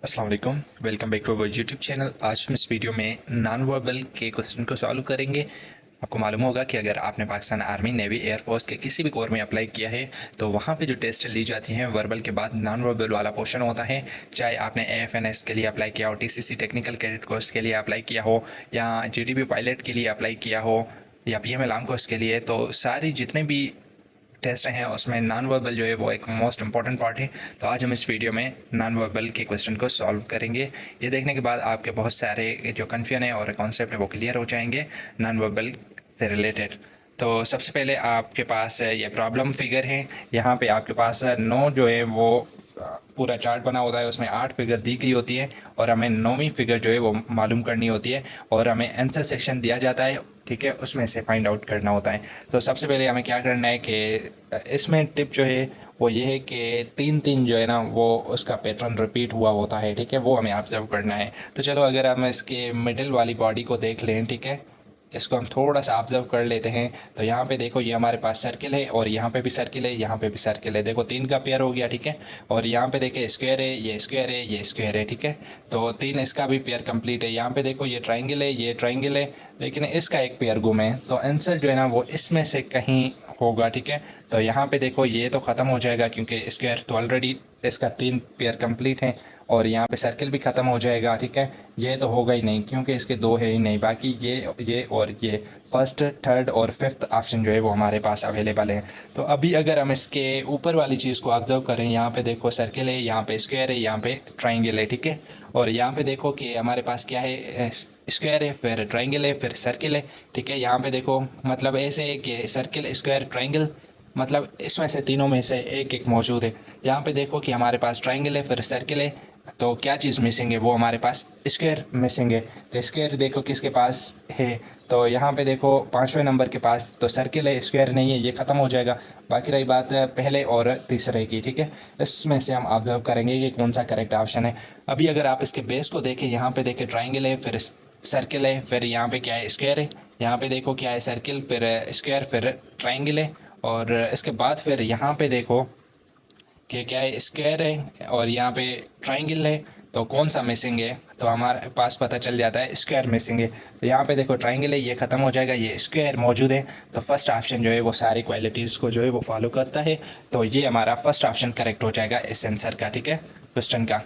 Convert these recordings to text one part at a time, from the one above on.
अस्सलाम वालेकुम, welcome back to our YouTube channel. आज हम इस वीडियो में नॉन वर्बल के क्वेश्चन को सॉल्व करेंगे। आपको मालूम होगा कि अगर आपने पाकिस्तान आर्मी, नेवी, एयरफोर्स के किसी भी कोर में अप्लाई किया है तो वहाँ पे जो टेस्ट ली जाती हैं वर्बल के बाद नॉन वर्बल वाला पोर्शन होता है। चाहे आपने एएफएनएस के लिए अप्लाई किया हो, टीसीसी टेक्निकल कैडेट कोर्स के लिए अप्लाई किया हो, या जीडीबी पायलट के लिए अप्लाई किया हो, या पीएमएल आर्म कोर्स के लिए, तो सारी जितने भी टेस्ट हैं उसमें नॉन वर्बल जो है वो एक मोस्ट इंपॉर्टेंट पार्ट है। तो आज हम इस वीडियो में नॉन वर्बल के क्वेश्चन को सॉल्व करेंगे। ये देखने के बाद आपके बहुत सारे जो कन्फ्यूजन है और कॉन्सेप्ट है वो क्लियर हो जाएंगे नॉन वर्बल से रिलेटेड। तो सबसे पहले आपके पास ये प्रॉब्लम फिगर है। यहाँ पे आपके पास 9 जो है वो पूरा चार्ट बना होता है, उसमें 8 फिगर दी गई होती है और हमें 9वीं फिगर जो है वो मालूम करनी होती है और हमें आंसर सेक्शन दिया जाता है, ठीक है, उसमें से फाइंड आउट करना होता है। तो सबसे पहले हमें क्या करना है कि इसमें टिप जो है वो ये है कि तीन तीन जो है ना वो उसका पैटर्न रिपीट हुआ होता है, ठीक है, वो हमें ऑब्जर्व करना है। तो चलो अगर हम इसके मिडिल वाली बॉडी को देख लें, ठीक है, इसको हम थोड़ा सा ऑब्जर्व कर लेते हैं। तो यहाँ पे देखो ये हमारे पास सर्किल है और यहाँ पे भी सर्किल है, यहाँ पे भी सर्किल है। देखो तीन का पेयर हो गया, ठीक है। और यहाँ पे देखिए स्क्वायर है, ये स्क्वायर है, ये स्क्वायर है, ठीक है। तो तीन इसका भी पेयर कंप्लीट है। यहाँ पे देखो ये ट्राइंगल है, ये ट्राइंगल है, लेकिन इसका एक पेयर गुम है। तो आंसर जो है ना वो इसमें से कहीं होगा, ठीक है। तो यहाँ पे देखो ये तो ख़त्म हो जाएगा क्योंकि स्क्वायर तो ऑलरेडी इसका तीन पेयर कंप्लीट है और यहाँ पे सर्किल भी ख़त्म हो जाएगा, ठीक है। ये तो होगा ही नहीं क्योंकि इसके दो है ही नहीं, बाकी ये और ये फर्स्ट, थर्ड और फिफ्थ ऑप्शन जो है वो हमारे पास अवेलेबल है। तो अभी अगर हम इसके ऊपर वाली चीज़ को ऑब्जर्व करें, यहाँ पे देखो सर्किल है, यहाँ पे स्क्वायर है, यहाँ पे ट्राइंगल है, ठीक है। और यहाँ पे देखो कि हमारे पास क्या है, स्क्वायर है, फिर ट्राइंगल है, फिर सर्किल है, ठीक है। यहाँ पे देखो मतलब ऐसे है कि सर्किल, स्क्वायर, ट्राइंगल, मतलब इसमें से तीनों में से एक एक मौजूद है। यहाँ पे देखो कि हमारे पास ट्राइंगल है, फिर सर्किल है, तो क्या चीज़ मिसिंग है, वो हमारे पास स्क्वायर मिसिंग है। तो स्क्वायर देखो किसके पास है, तो यहाँ पे देखो पाँचवें नंबर के पास तो सर्किल है, स्क्वायर नहीं है, ये ख़त्म हो जाएगा। बाकी रही बात पहले और तीसरे की, ठीक है। इसमें से हम ऑब्जर्व करेंगे कि कौन सा करेक्ट ऑप्शन है। अभी अगर आप इसके बेस को देखें, यहाँ पे देखें ट्राइंगल है, फिर सर्किल है, फिर यहाँ पे क्या है, स्क्वायर है। यहाँ पे देखो क्या है, सर्किल, फिर स्क्वायर, फिर ट्राइंगल है। और इसके बाद फिर यहाँ पे देखो कि क्या है, स्क्वायर है और यहाँ पे ट्राइंगल है। तो कौन सा मिसिंग है, तो हमारे पास पता चल जाता है स्क्वायर मिसिंग है। तो यहाँ पे देखो ट्राइंगल है, ये ख़त्म हो जाएगा, ये स्क्वायर मौजूद है। तो फर्स्ट ऑप्शन जो है वो सारी क्वालिटीज़ को जो है वो फॉलो करता है। तो ये हमारा फर्स्ट ऑप्शन करेक्ट हो जाएगा इस आंसर का, ठीक है, क्वेश्चन का।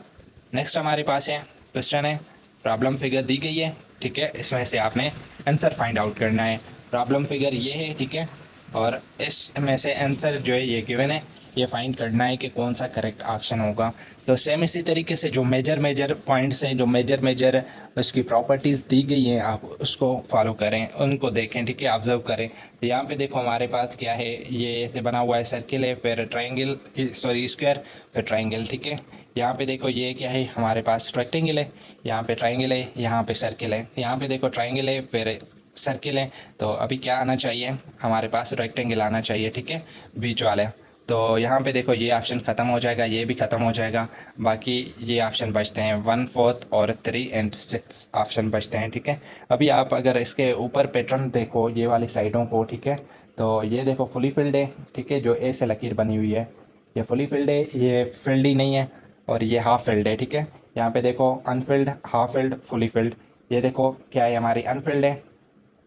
नेक्स्ट हमारे पास है क्वेश्चन है, प्रॉब्लम फिगर दी गई है, ठीक है, इसमें से आपने आंसर फाइंड आउट करना है। प्रॉब्लम फिगर ये है, ठीक है, और इसमें से आंसर जो है ये गिवन है, ये फाइंड करना है कि कौन सा करेक्ट ऑप्शन होगा। तो सेम इसी तरीके से जो मेजर पॉइंट्स हैं, जो मेजर उसकी प्रॉपर्टीज़ दी गई हैं, आप उसको फॉलो करें, उनको देखें, ठीक है, ऑब्जर्व करें। तो यहाँ पे देखो हमारे पास क्या है, ये ऐसे बना हुआ है, सर्किल है, फिर ट्राइंगल, सॉरी स्क्वायर, फिर ट्राइंगल, ठीक है। यहाँ पे देखो ये क्या है, हमारे पास रेक्टेंगल है, यहाँ पे ट्राइंगल है, यहाँ पे सर्किल है। यहाँ पे देखो ट्राइंगल है, फिर सर्किल है। तो अभी क्या आना चाहिए, हमारे पास रेक्टेंगल आना चाहिए, ठीक है, बीच वाले। तो यहाँ पे देखो ये ऑप्शन ख़त्म हो जाएगा, ये भी ख़त्म हो जाएगा, बाकी ये ऑप्शन बचते हैं 1, 4 और 3 एंड 6 ऑप्शन बचते हैं, ठीक है। अभी आप अगर इसके ऊपर पैटर्न देखो, ये वाली साइडों को, ठीक है, तो ये देखो फुली फिल्ड है, ठीक है, जो ए से लकीर बनी हुई है ये फुली फिल्ड है, ये फिल्ड ही नहीं है, और ये हाफ फिल्ड है, ठीक है। यहाँ पे देखो Anfield, half filled, fully filled, ये देखो क्या है, हमारी अनफिल्ड है,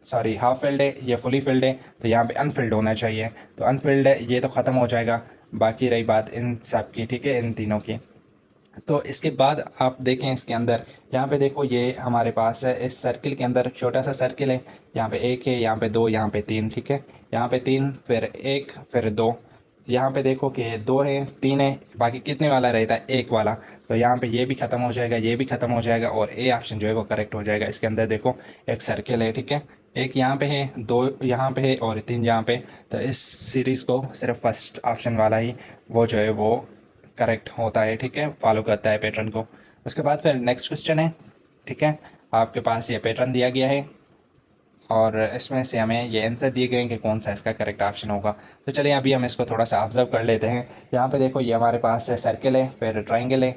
सॉरी हाफ फिल्ड है, ये फुली फिल्ड है, तो यहाँ पे अनफिल्ड होना चाहिए। तो अनफिल्ड है, ये तो ख़त्म हो जाएगा। बाकी रही बात इन सब की, ठीक है, इन तीनों की। तो इसके बाद आप देखें इसके अंदर, यहाँ पे देखो ये हमारे पास है, इस सर्किल के अंदर छोटा सा सर्किल है, यहाँ पे एक है, यहाँ पे दो, यहाँ पे तीन, ठीक है। यहाँ पे तीन, फिर एक, फिर दो। यहाँ पे देखो कि दो है, तीन है, बाकी कितने वाला रहता है, एक वाला। तो यहाँ पे ये भी ख़त्म हो जाएगा, ये भी ख़त्म हो जाएगा, और ए ऑप्शन जो है वो करेक्ट हो जाएगा। इसके अंदर देखो एक सर्किल है, ठीक है, एक यहाँ पे है, दो यहाँ पे है और तीन यहाँ पे। तो इस सीरीज़ को सिर्फ फर्स्ट ऑप्शन वाला ही वो जो है वो करेक्ट होता है, ठीक है, फॉलो करता है पैटर्न को। उसके बाद फिर नेक्स्ट क्वेश्चन है, ठीक है, आपके पास ये पैटर्न दिया गया है और इसमें से हमें ये आंसर दिए गए हैं कि कौन सा इसका करेक्ट ऑप्शन होगा। तो चलिए अभी हम इसको थोड़ा सा ऑब्जर्व कर लेते हैं। यहाँ पे देखो ये हमारे पास सर्किल है, फिर ट्राइंगल है,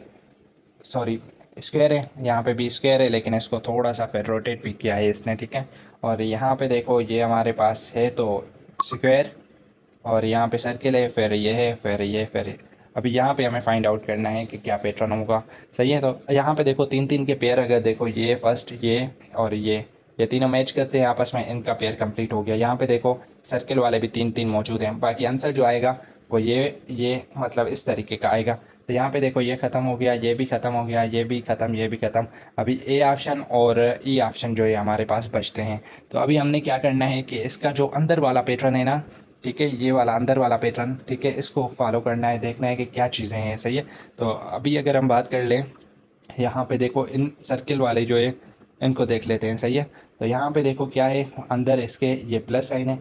सॉरी स्क्वायर है, यहाँ पे भी स्क्वायर है, लेकिन इसको थोड़ा सा फिर रोटेट भी किया है इसने, ठीक है। और यहाँ पे देखो ये हमारे पास है तो स्क्वायर, और यहाँ पे सर्किल है, फिर ये है, फिर ये, फिर अभी यहाँ पे हमें फाइंड आउट करना है कि क्या पैटर्न होगा। सही है, तो यहाँ पे देखो तीन तीन के पेयर, अगर देखो ये फर्स्ट, ये और ये तीनों मैच करते हैं आपस में, इनका पेयर कंप्लीट हो गया। यहाँ पे देखो सर्किल वाले भी तीन तीन मौजूद हैं। बाकी आंसर जो आएगा वो ये मतलब इस तरीके का आएगा। तो यहाँ पे देखो ये ख़त्म हो गया, ये भी ख़त्म हो गया, ये भी ख़त्म, ये भी ख़त्म। अभी ए ऑप्शन और ई ऑप्शन जो है हमारे पास बचते हैं। तो अभी हमने क्या करना है कि इसका जो अंदर वाला पैटर्न है ना, ठीक है, ये वाला अंदर वाला पैटर्न, ठीक है, इसको फॉलो करना है, देखना है कि क्या चीज़ें हैं। सही है, तो अभी अगर हम बात कर लें, यहाँ पे देखो इन सर्किल वाले जो है इनको देख लेते हैं। सही है, तो यहाँ पे देखो क्या है, अंदर इसके ये प्लस साइन है,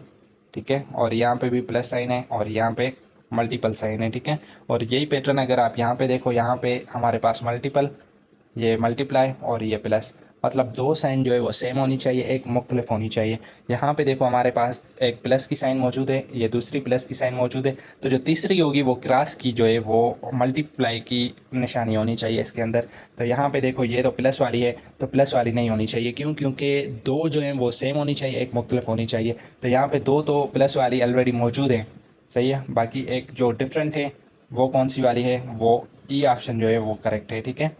ठीक है, और यहाँ पे भी प्लस साइन है, और यहाँ पे मल्टीपल साइन है, ठीक है। और यही पैटर्न अगर आप यहाँ पे देखो, यहाँ पे हमारे पास मल्टीपल, ये मल्टीप्लाई और ये प्लस, मतलब दो साइन जो है वो सेम होनी चाहिए, एक मुख्तलिफ होनी चाहिए। यहाँ पे देखो हमारे पास एक प्लस की साइन मौजूद है, ये दूसरी प्लस की साइन मौजूद है, तो जो तीसरी होगी वो क्रॉस की जो है वो मल्टीप्लाई की निशानी होनी चाहिए इसके अंदर। तो यहाँ पे देखो ये तो प्लस वाली है, तो प्लस वाली नहीं होनी चाहिए, क्यों? क्योंकि दो जो है वो सेम होनी चाहिए, एक मुख्तलिफ होनी चाहिए। तो यहाँ पे दो तो प्लस वाली ऑलरेडी मौजूद है। सही है, बाकी एक जो डिफरेंट है वो कौन सी वाली है, वो ई ऑप्शन जो है वो करेक्ट है, ठीक है।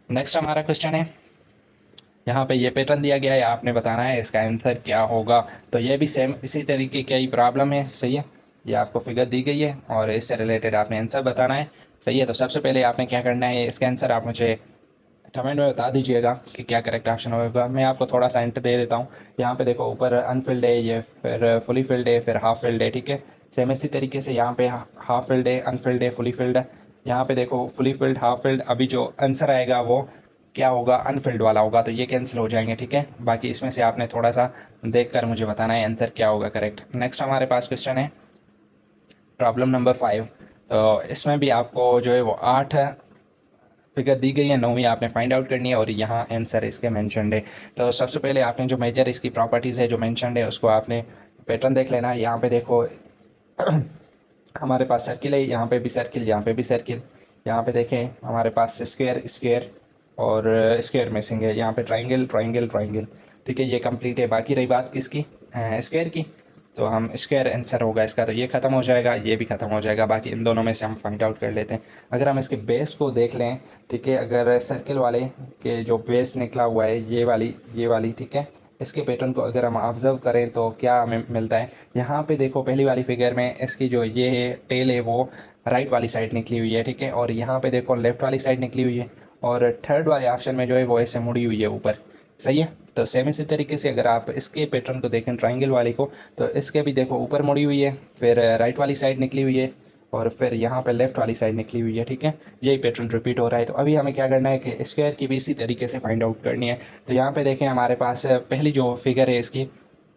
नेक्स्ट हमारा क्वेश्चन है, यहाँ पे ये पैटर्न दिया गया है, आपने बताना है इसका आंसर क्या होगा। तो ये भी सेम इसी तरीके की ही प्रॉब्लम है। सही है, ये आपको फिगर दी गई है और इससे रिलेटेड आपने आंसर बताना है। सही है, तो सबसे पहले आपने क्या करना है, इसका आंसर आप मुझे कमेंट में बता दीजिएगा कि क्या करेक्ट ऑप्शन होगा। मैं आपको थोड़ा सा हिंट दे देता हूँ। यहाँ पे देखो ऊपर अनफिल्ड है, ये फिर फुली फिल्ड है, फिर हाफ फिल्ड है, ठीक है। सेम इसी तरीके से यहाँ पे हाफ फिल्ड है, अनफिल्ड है, फुली फिल्ड है। यहाँ पे देखो फुली फिल्ड, हाफ फिल्ड, अभी जो आंसर आएगा वो क्या होगा, अनफिल्ड वाला होगा, तो ये कैंसिल हो जाएंगे, ठीक है। बाकी इसमें से आपने थोड़ा सा देख कर मुझे बताना है आंसर क्या होगा करेक्ट। नेक्स्ट हमारे पास क्वेश्चन है प्रॉब्लम नंबर 5। तो इसमें भी आपको जो है वो 8 फिगर दी गई है, 9वीं आपने फाइंड आउट करनी है और यहाँ आंसर इसके मेंशनड है। तो सबसे पहले आपने जो मेजर इसकी प्रॉपर्टीज़ है जो मेंशनड है उसको आपने पैटर्न देख लेना है। यहाँ पे देखो हमारे पास सर्किल है, यहाँ पे भी सर्किल, यहाँ पे भी सर्किल। यहाँ पे देखें हमारे पास स्क्वायर स्क्वायर और स्क्वायर मिसिंग है। यहाँ पे ट्राइंगल ट्राइंगल ट्राइंगल, ठीक है, ये कंप्लीट है। बाकी रही बात किसकी, स्क्वायर की, तो हम स्क्वायर आंसर होगा इसका, तो ये ख़त्म हो जाएगा, ये भी ख़त्म हो जाएगा। बाकी इन दोनों में से हम फाइंड आउट कर लेते हैं। अगर हम इसके बेस को देख लें, ठीक है, अगर सर्किल वाले के जो बेस निकला हुआ है ये वाली, ठीक है, इसके पैटर्न को अगर हम ऑब्जर्व करें तो क्या हमें मिलता है। यहाँ पे देखो पहली वाली फिगर में इसकी जो ये है टेल है वो राइट वाली साइड निकली हुई है, ठीक है, और यहाँ पे देखो लेफ़्ट वाली साइड निकली हुई है, और थर्ड वाले ऑप्शन में जो है वो ऐसे मुड़ी हुई है ऊपर। सही है, तो सेम इसी तरीके से अगर आप इसके पैटर्न को देखें ट्राइंगल वाले को, तो इसके भी देखो ऊपर मुड़ी हुई है, फिर राइट वाली साइड निकली हुई है, और फिर यहाँ पे लेफ़्ट वाली साइड निकली हुई है, ठीक है। यही पैटर्न रिपीट हो रहा है। तो अभी हमें क्या करना है कि स्क्वायर की भी इसी तरीके से फाइंड आउट करनी है। तो यहाँ पे देखें हमारे पास पहली जो फिगर है इसकी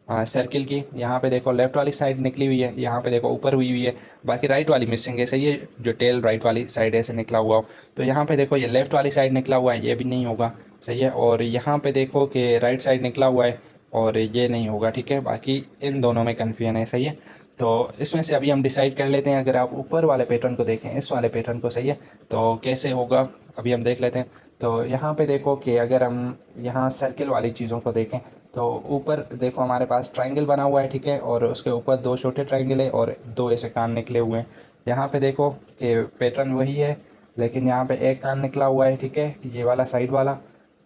सर्किल की, यहाँ पे देखो लेफ़्ट वाली साइड निकली हुई है, यहाँ पे देखो ऊपर हुई हुई है, बाकी राइट वाली मिसिंग है। सही है, जो टेल राइट वाली साइड ऐसे निकला हुआ हो, तो यहाँ पे देखो ये लेफ़्ट वाली साइड निकला हुआ है, ये भी नहीं होगा। सही है, और यहाँ पे देखो कि राइट साइड निकला हुआ है और ये नहीं होगा, ठीक है। बाकी इन दोनों में कन्फ्यूजन है। सही है, तो इसमें से अभी हम डिसाइड कर लेते हैं। अगर आप ऊपर वाले पैटर्न को देखें, इस वाले पैटर्न को, सही है, तो कैसे होगा अभी हम देख लेते हैं। तो यहाँ पे देखो कि अगर हम यहाँ सर्किल वाली चीज़ों को देखें, तो ऊपर देखो हमारे पास ट्रायंगल बना हुआ है, ठीक है, और उसके ऊपर दो छोटे ट्रायंगल है और दो ऐसे कान निकले हुए हैं। यहाँ पे देखो कि पैटर्न वही है, लेकिन यहाँ पे एक कान निकला हुआ है, ठीक है, ये वाला साइड वाला,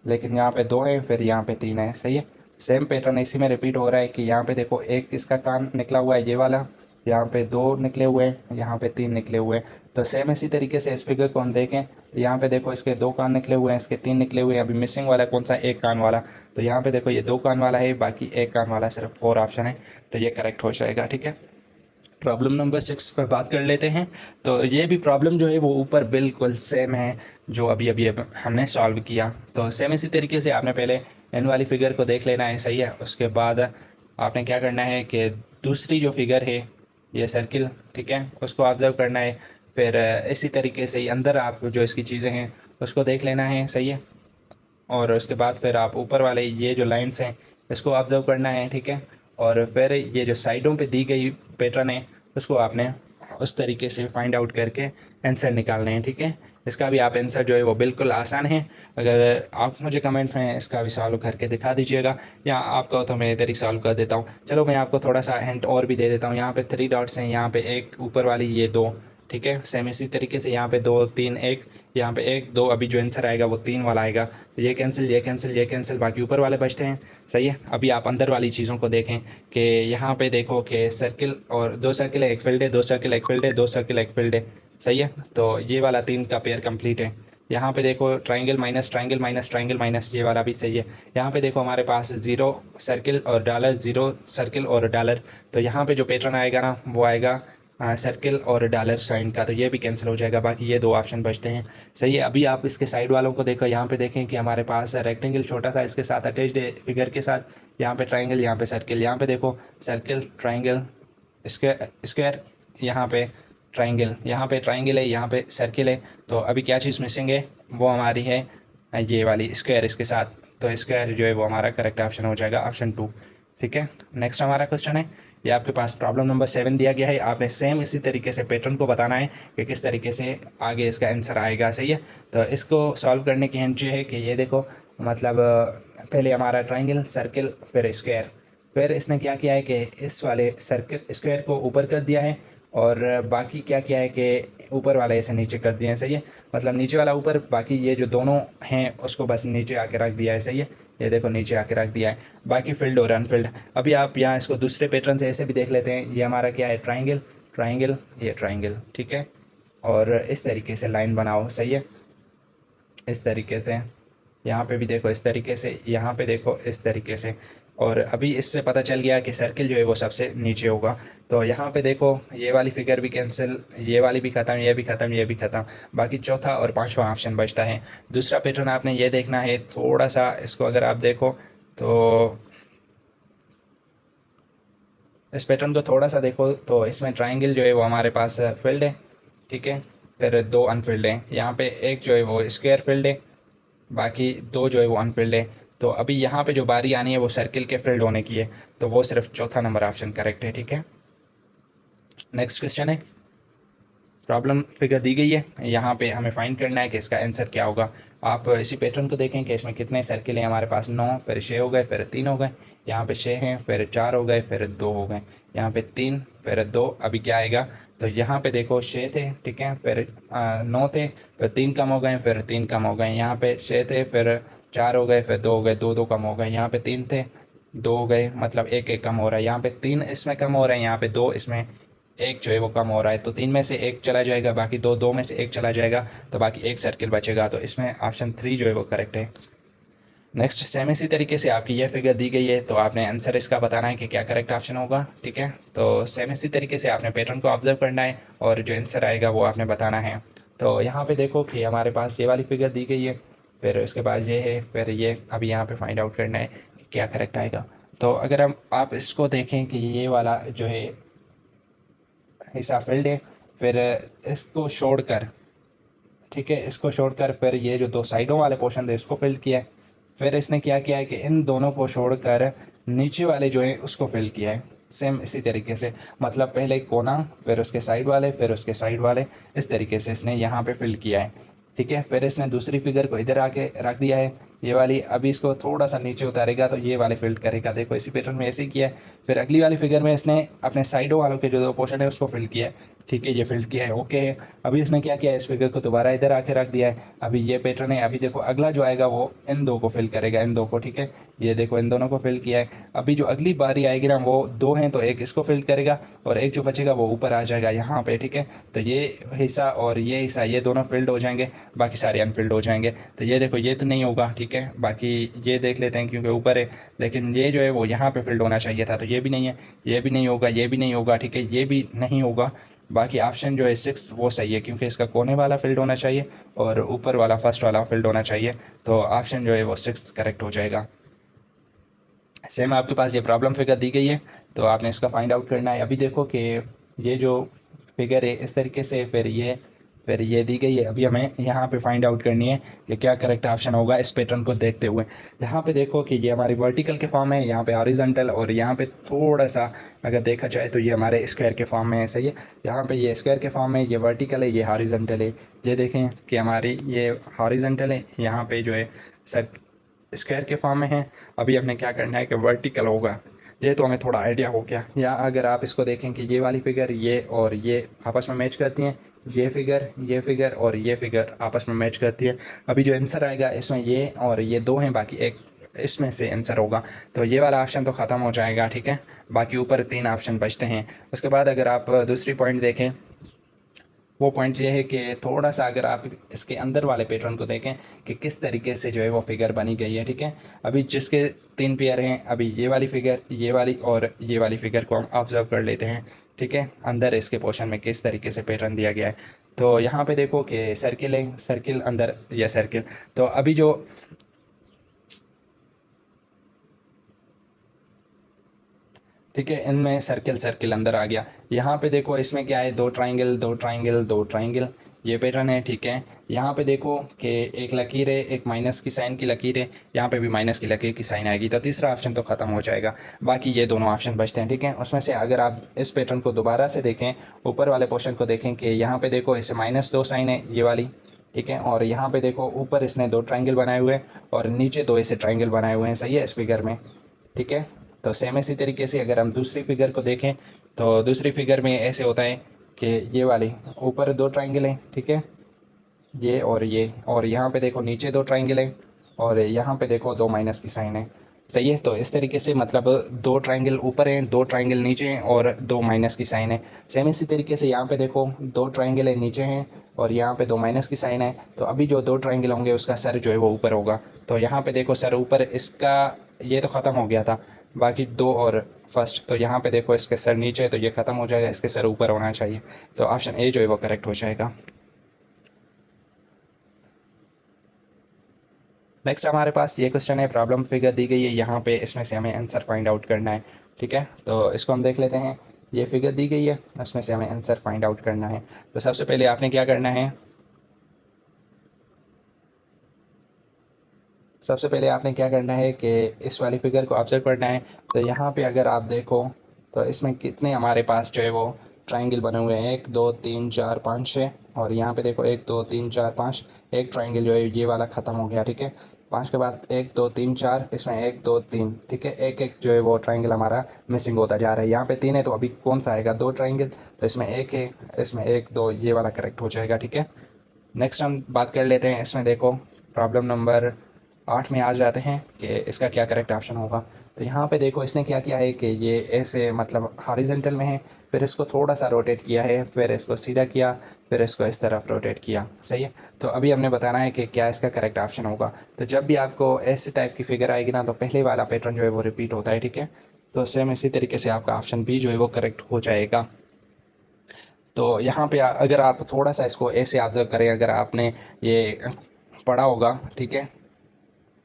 लेकिन यहाँ पे दो है, फिर यहाँ पे तीन है। सही है, सेम पैटर्न इसी में रिपीट हो रहा है कि यहाँ पे देखो एक इसका कान निकला हुआ है ये वाला, यहाँ पे दो निकले हुए हैं, यहाँ पे तीन निकले हुए हैं। तो सेम इसी तरीके से इस फिगर को हम देखें, यहाँ पे देखो इसके दो कान निकले हुए हैं, इसके तीन निकले हुए हैं। अभी मिसिंग वाला कौन सा, एक कान वाला। तो यहाँ पे देखो ये दो कान वाला है, बाकी एक कान वाला, सिर्फ 4 ऑप्शन है, तो ये करेक्ट हो जाएगा, ठीक है। प्रॉब्लम नंबर 6 पर बात कर लेते हैं। तो ये भी प्रॉब्लम जो है वो ऊपर बिल्कुल सेम है जो अभी अभी हमने सॉल्व किया। तो सेम इसी तरीके से आपने पहले एन वाली फिगर को देख लेना है। सही है, उसके बाद आपने क्या करना है कि दूसरी जो फिगर है ये सर्किल, ठीक है, उसको ऑब्जर्व करना है। फिर इसी तरीके से ही अंदर आप जो इसकी चीज़ें हैं उसको देख लेना है। सही है, और उसके बाद फिर आप ऊपर वाले ये जो लाइंस हैं इसको ऑब्जर्व करना है, ठीक है, और फिर ये जो साइडों पे दी गई पैटर्न है उसको आपने उस तरीके से फाइंड आउट करके आंसर निकालने हैं, ठीक है। इसका भी आप आंसर जो है वो बिल्कुल आसान है। अगर आप मुझे कमेंट में इसका भी सॉल्व करके दिखा दीजिएगा, या आपको तो मैं इधर ही सॉल्व कर देता हूँ। चलो मैं आपको थोड़ा सा हिंट और भी दे देता हूँ। यहाँ पे 3 डॉट्स हैं, यहाँ पे एक ऊपर वाली, ये दो, ठीक है। सेम इसी तरीके से यहाँ पे 2 3 1, यहाँ पे 1 2, अभी जो आंसर आएगा वो 3 वाला आएगा। तो ये कैंसिल, ये कैंसिल, ये कैंसिल, बाकी ऊपर वाले बचते हैं। सही है। अभी आप अंदर वाली चीज़ों को देखें कि यहाँ पे देखो कि सर्किल और 2 सर्किल है, एक फील्ड है, 2 सर्किल एक फील्ड है, 2 सर्किल एक फील्ड है। सही है। तो ये वाला 3 का पेयर कंप्लीट है। यहाँ पे देखो triangle minus triangle minus triangle minus, ये वाला भी सही है। यहाँ पे देखो हमारे पास 0 सर्किल और डॉलर, 0 सर्किल और डॉलर। तो यहाँ पे जो पैटर्न आएगा ना वो आएगा सर्किल और डॉलर साइन का, तो ये भी कैंसिल हो जाएगा। बाकी ये 2 ऑप्शन बचते हैं। सही है। अभी आप इसके साइड वालों को देखो, यहाँ पे देखें कि हमारे पास रेक्टेंगल छोटा सा इसके साथ अटैच्ड है फिगर के साथ। यहाँ पे ट्राइंगल, यहाँ पे सर्किल, यहाँ पे देखो सर्किल ट्राइंगल स्क्वायर, यहाँ पे ट्राइंगल, यहाँ पे ट्राइंगल है, यहाँ पे सर्किल है। तो अभी क्या चीज़ मिसिंग है, वो हमारी है ये वाली स्क्वायर इसके साथ। तो स्क्वायर जो है वो हमारा करेक्ट ऑप्शन हो जाएगा, ऑप्शन 2। ठीक है। नेक्स्ट हमारा क्वेश्चन है, ये आपके पास प्रॉब्लम नंबर 7 दिया गया है। आपने सेम इसी तरीके से पैटर्न को बताना है कि किस तरीके से आगे इसका आंसर आएगा। सही है। तो इसको सॉल्व करने की हिंट ये है कि ये देखो, मतलब पहले हमारा ट्राइंगल, सर्किल, फिर स्क्वायर। फिर इसने क्या किया है कि इस वाले सर्किल स्क्वायर को ऊपर कर दिया है, और बाकी क्या किया है कि ऊपर वाला ऐसे नीचे कर दिया है। सही है। मतलब नीचे वाला ऊपर, बाकी ये जो दोनों हैं उसको बस नीचे आके रख दिया है। सही है। ये देखो नीचे आके रख दिया है, बाकी फील्ड और अनफील्ड। अभी आप यहाँ इसको दूसरे पैटर्न से ऐसे भी देख लेते हैं। ये हमारा क्या है, ट्राइंगल ट्राइंगल, ये ट्राइंगल। ठीक है। और इस तरीके से लाइन बनाओ। सही है। इस तरीके से यहाँ पे भी देखो, इस तरीके से, यहाँ पे देखो इस तरीके से। और अभी इससे पता चल गया कि सर्किल जो है वो सबसे नीचे होगा। तो यहाँ पे देखो ये वाली फिगर भी कैंसिल, ये वाली भी ख़त्म, ये भी ख़त्म, ये भी ख़त्म। बाकी चौथा और पांचवा ऑप्शन बचता है। दूसरा पैटर्न आपने ये देखना है, थोड़ा सा इसको अगर आप देखो तो इस पैटर्न को थोड़ा सा देखो, तो इसमें ट्राइंगल जो है वो हमारे पास फील्ड है। ठीक है। फिर 2 अनफील्ड है। यहाँ पे एक जो है वो स्क्वायर फील्ड है, बाकी 2 जो है वो अनफील्ड है। तो अभी यहाँ पे जो बारी आनी है वो सर्किल के फील्ड होने की है, तो वो सिर्फ चौथा नंबर ऑप्शन करेक्ट है। ठीक है। नेक्स्ट क्वेश्चन है, प्रॉब्लम फिगर दी गई है, यहाँ पे हमें फाइंड करना है कि इसका आंसर क्या होगा। आप इसी पैटर्न को देखें कि इसमें कितने सर्किल हैं हमारे पास, 9, फिर 6 हो गए, फिर 3 हो गए, यहाँ पे 6 हैं, फिर 4 हो गए, फिर 2 हो गए, यहाँ पे 3, फिर 2। अभी क्या आएगा, तो यहाँ पे देखो 6 थे, ठीक है, फिर 9 थे, फिर 3 कम हो गए, फिर 3 कम हो गए, यहाँ पे 6 थे, फिर 4 हो गए, फिर 2 हो गए, 2 2 कम हो गए, यहाँ पे 3 थे, 2 हो गए, मतलब एक एक कम हो रहा है। यहाँ पे 3 इसमें कम हो रहे हैं, यहाँ पे 2 इसमें एक जो है वो कम हो रहा है। तो 3 में से एक चला जाएगा, बाकी 2 2 में से एक चला जाएगा, तो बाकी एक सर्किल बचेगा। तो इसमें ऑप्शन 3 जो है वो करेक्ट है। नेक्स्ट सेम इसी तरीके से आपकी यह फिगर दी गई है, तो आपने आंसर इसका बताना है कि क्या करेक्ट ऑप्शन होगा। ठीक है। तो सेम इसी तरीके से आपने पैटर्न को ऑब्जर्व करना है और जो आंसर आएगा वो आपने बताना है। तो यहाँ पे देखो कि हमारे पास ये वाली फिगर दी गई है, फिर उसके बाद ये है, फिर ये। अभी यहाँ पे फाइंड आउट करना है कि क्या करेक्ट आएगा। तो अगर हम आप इसको देखें कि ये वाला जो है हिस्सा फील्ड है, फिर इसको छोड़कर, ठीक है, इसको छोड़कर फिर ये जो 2 साइडों वाले पोर्शन थे इसको फिल किया है। फिर इसने क्या किया है कि इन दोनों को छोड़कर नीचे वाले जो है उसको फिल किया है। सेम इसी तरीके से, मतलब पहले कोना, फिर उसके साइड वाले, फिर उसके साइड वाले, इस तरीके से इसने यहाँ पे फिल किया है। ठीक है। फिर इसने दूसरी फिगर को इधर आके रख दिया है, ये वाली। अभी इसको थोड़ा सा नीचे उतारेगा तो ये वाले फिल करेगा। देखो इसी पैटर्न में ऐसे ही किया है। फिर अगली वाली फिगर में इसने अपने साइडों वालों के जो 2 पोर्शन है उसको फिल किया है। ठीक है, ये फिल किया है, ओके है। अभी इसने क्या किया है, इस फिगर को दोबारा इधर आके रख दिया है। अभी ये पैटर्न है। अभी देखो अगला जो आएगा वो इन 2 को फिल करेगा, इन 2 को। ठीक है, ये देखो इन दोनों को फिल किया है। अभी जो अगली बारी आएगी ना वो 2 हैं, तो एक इसको फिल करेगा और एक जो बचेगा वो ऊपर आ जाएगा यहाँ पे। ठीक है। तो ये हिस्सा और ये हिस्सा, ये दोनों फिल्ड हो जाएंगे, बाकी सारे अनफिल्ड हो जाएंगे। तो ये देखो ये तो नहीं होगा। ठीक है। बाकी ये देख लेते हैं क्योंकि ऊपर है, लेकिन ये जो है वो यहाँ पे फिल्ड होना चाहिए था, तो ये भी नहीं है, ये भी नहीं होगा, ये भी नहीं होगा। ठीक है, ये भी नहीं होगा। बाकी ऑप्शन जो है 6 वो सही है, क्योंकि इसका कोने वाला फील्ड होना चाहिए और ऊपर वाला फर्स्ट वाला फील्ड होना चाहिए। तो ऑप्शन जो है वो 6 करेक्ट हो जाएगा। सेम आपके पास ये प्रॉब्लम फिगर दी गई है, तो आपने इसका फाइंड आउट करना है। अभी देखो कि ये जो फिगर है इस तरीके से, फिर ये दी गई है। अभी हमें यहाँ पे फाइंड आउट करनी है कि क्या करेक्ट ऑप्शन होगा इस पैटर्न को देखते हुए। यहाँ पे देखो कि ये हमारी वर्टिकल के फॉर्म है, यहाँ पे हॉरिजॉन्टल, और यहाँ पे थोड़ा सा अगर देखा जाए तो ये हमारे स्क्वायर के फॉर्म में है। सही है। यहाँ पे ये स्क्वायर के फॉर्म में, ये वर्टिकल है, ये हॉरिजॉन्टल है। ये देखें कि हमारी ये हॉरिजॉन्टल है, यहाँ पे जो है सर स्क्वायर के फॉर्म में है। अभी हमने क्या करना है कि वर्टिकल होगा। ये तो हमें थोड़ा आइडिया हो गया। या अगर आप इसको देखें कि ये वाली फिगर ये और ये आपस में मैच करती हैं, ये फिगर और ये फिगर आपस में मैच करती है। अभी जो आंसर आएगा इसमें ये और ये दो हैं, बाकी एक इसमें से आंसर होगा। तो ये वाला ऑप्शन तो ख़त्म हो जाएगा, ठीक है। बाकी ऊपर 3 ऑप्शन बचते हैं। उसके बाद अगर आप दूसरी पॉइंट देखें, वो पॉइंट ये है कि थोड़ा-सा अगर आप इसके अंदर वाले पैटर्न को देखें कि किस तरीके से जो है वो फ़िगर बनी गई है, ठीक है। अभी जिसके 3 पेयर हैं, अभी ये वाली फ़िगर, ये वाली और ये वाली फ़िगर को हम ऑब्ज़र्व कर लेते हैं, ठीक है। अंदर इसके पोर्शन में किस तरीके से पैटर्न दिया गया है। तो यहाँ पे देखो कि सर्किल है, सर्किल अंदर या सर्किल। तो अभी जो ठीक है, इनमें सर्किल सर्किल अंदर आ गया। यहाँ पे देखो इसमें क्या है, 2 ट्रायंगल 2 ट्रायंगल 2 ट्रायंगल, ये पैटर्न है, ठीक है। यहाँ पे देखो कि एक लकीर है, एक माइनस की साइन की लकीर है, यहाँ पे भी माइनस की लकीर की साइन आएगी। तो तीसरा ऑप्शन तो ख़त्म हो जाएगा। बाकी ये दोनों ऑप्शन बचते हैं, ठीक है। उसमें से अगर आप इस पैटर्न को दोबारा से देखें, ऊपर वाले पोर्शन को देखें कि यहाँ पे देखो इसे -2 साइन है ये वाली, ठीक है। और यहाँ पे देखो ऊपर इसने 2 ट्रायंगल बनाए हुए हैं और नीचे 2 ऐसे ट्रायंगल बनाए हुए हैं, सही है, इस फिगर में, ठीक है। तो सेम इसी तरीके से अगर हम दूसरी फिगर को देखें तो दूसरी फिगर में ऐसे होता है कि ये वाली ऊपर 2 ट्रायंगल हैं, ठीक है, ये, और यहाँ पे देखो नीचे 2 ट्रायंगल हैं और यहाँ पे देखो 2 माइनस की साइन है, सही है। तो इस तरीके से मतलब 2 ट्रायंगल ऊपर हैं, 2 ट्रायंगल नीचे हैं और 2 माइनस की साइन है। सेम इसी तरीके से यहाँ पे देखो 2 ट्रायंगल है नीचे हैं और यहाँ पे 2 माइनस की साइन है। तो अभी जो 2 ट्रायंगल होंगे उसका सर जो है वो ऊपर होगा। तो यहाँ पे देखो सर ऊपर, इसका ये तो ख़त्म हो गया था, बाकी 2 और फर्स्ट, तो यहाँ पे देखो इसके सर नीचे है तो ये ख़त्म हो जाएगा, इसके सर ऊपर होना चाहिए। तो ऑप्शन ए जो है वो करेक्ट हो जाएगा। नेक्स्ट हमारे पास ये क्वेश्चन है, प्रॉब्लम फिगर दी गई है यहाँ पे, इसमें से हमें आंसर फाइंड आउट करना है, ठीक है। तो इसको हम देख लेते हैं। ये फिगर दी गई है, उसमें से हमें आंसर फाइंड आउट करना है। तो सबसे पहले आपने क्या करना है, सबसे पहले आपने क्या करना है कि इस वाली फिगर को ऑब्जर्व करना है। तो यहाँ पे अगर आप देखो तो इसमें कितने हमारे पास जो है वो ट्रायंगल बने हुए हैं, 1 2 3 4 5 6, और यहाँ पे देखो 1 2 3 4 5, एक ट्रायंगल जो है ये वाला ख़त्म हो गया, ठीक है। 5 के बाद 1 2 3 4, इसमें 1 2 3, ठीक है, एक एक जो है वो ट्रायंगल हमारा मिसिंग होता जा रहा है। यहाँ पे 3 है तो अभी कौन सा आएगा, 2 ट्रायंगल, तो इसमें 1 है, इसमें 1 2, ये वाला करेक्ट हो जाएगा, ठीक है। नेक्स्ट हम बात कर लेते हैं, इसमें देखो प्रॉब्लम नंबर 8 में आ जाते हैं कि इसका क्या करेक्ट ऑप्शन होगा। तो यहाँ पे देखो इसने क्या किया है कि ये ऐसे मतलब हॉरिजॉन्टल में है, फिर इसको थोड़ा सा रोटेट किया है, फिर इसको सीधा किया, फिर इसको इस तरफ रोटेट किया, सही है। तो अभी हमने बताना है कि क्या इसका करेक्ट ऑप्शन होगा। तो जब भी आपको ऐसे टाइप की फिगर आएगी ना, तो पहले वाला पैटर्न जो है वो रिपीट होता है, ठीक है। तो सेम इसी तरीके से आपका ऑप्शन बी जो है वो करेक्ट हो जाएगा। तो यहाँ पे अगर आप थोड़ा सा इसको ऐसे ऑब्जर्व करें, अगर आपने ये पढ़ा होगा, ठीक है,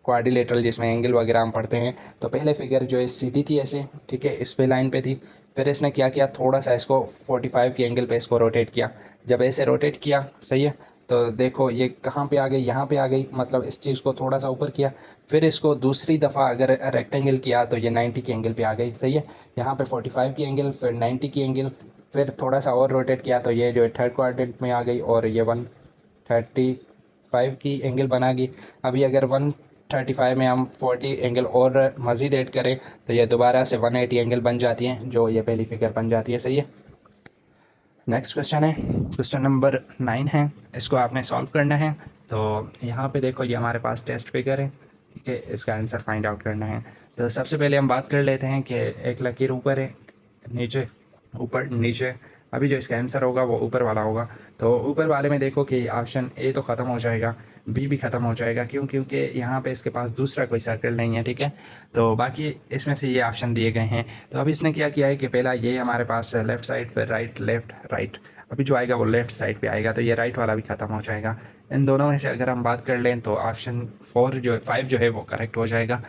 क्वाड्रिलेटरल जिसमें एंगल वगैरह हम पढ़ते हैं, तो पहले फिगर जो है सीधी थी ऐसे, ठीक है, इस पे लाइन पे थी, फिर इसने क्या किया, थोड़ा सा इसको 45 के एंगल पे इसको रोटेट किया। जब ऐसे रोटेट किया, सही है, तो देखो ये कहाँ पे आ गई, यहाँ पे आ गई, मतलब इस चीज़ को थोड़ा सा ऊपर किया। फिर इसको दूसरी दफ़ा अगर रेक्टेंगल किया तो ये 90 के एंगल पे आ गई, सही है। यहाँ पे 45 की एंगल, फिर 90 की एंगल, फिर थोड़ा सा और रोटेट किया तो ये जो है थर्ड क्वाड्रेंट में आ गई और ये 135 की एंगल बना गई। अभी अगर 135 में हम 40 एंगल और मज़ीद ऐड करें तो ये दोबारा से 180 एंगल बन जाती हैं, जो ये पहली फिगर बन जाती है, सही है। नेक्स्ट क्वेश्चन है, क्वेश्चन नंबर 9 है, इसको आपने सॉल्व करना है। तो यहाँ पे देखो ये हमारे पास टेस्ट फिगर है, ठीक है, इसका आंसर फाइंड आउट करना है। तो सबसे पहले हम बात कर लेते हैं कि एक लकीर ऊपर है, नीचे, ऊपर नीचे। अभी जो इसका आंसर होगा वो ऊपर वाला होगा। तो ऊपर वाले में देखो कि ऑप्शन ए तो ख़त्म हो जाएगा, बी भी ख़त्म हो जाएगा, क्यों, क्योंकि यहाँ पे इसके पास दूसरा कोई सर्कल नहीं है, ठीक है। तो बाकी इसमें से ये ऑप्शन दिए गए हैं। तो अभी इसने क्या किया है कि पहला ये हमारे पास लेफ़्ट साइड, फिर राइट, लेफ़्ट, राइट, अभी जो आएगा वो लेफ़्ट साइड पे आएगा, तो ये राइट वाला भी ख़त्म हो जाएगा। इन दोनों में से अगर हम बात कर लें तो ऑप्शन 5 जो है वो करेक्ट हो जाएगा।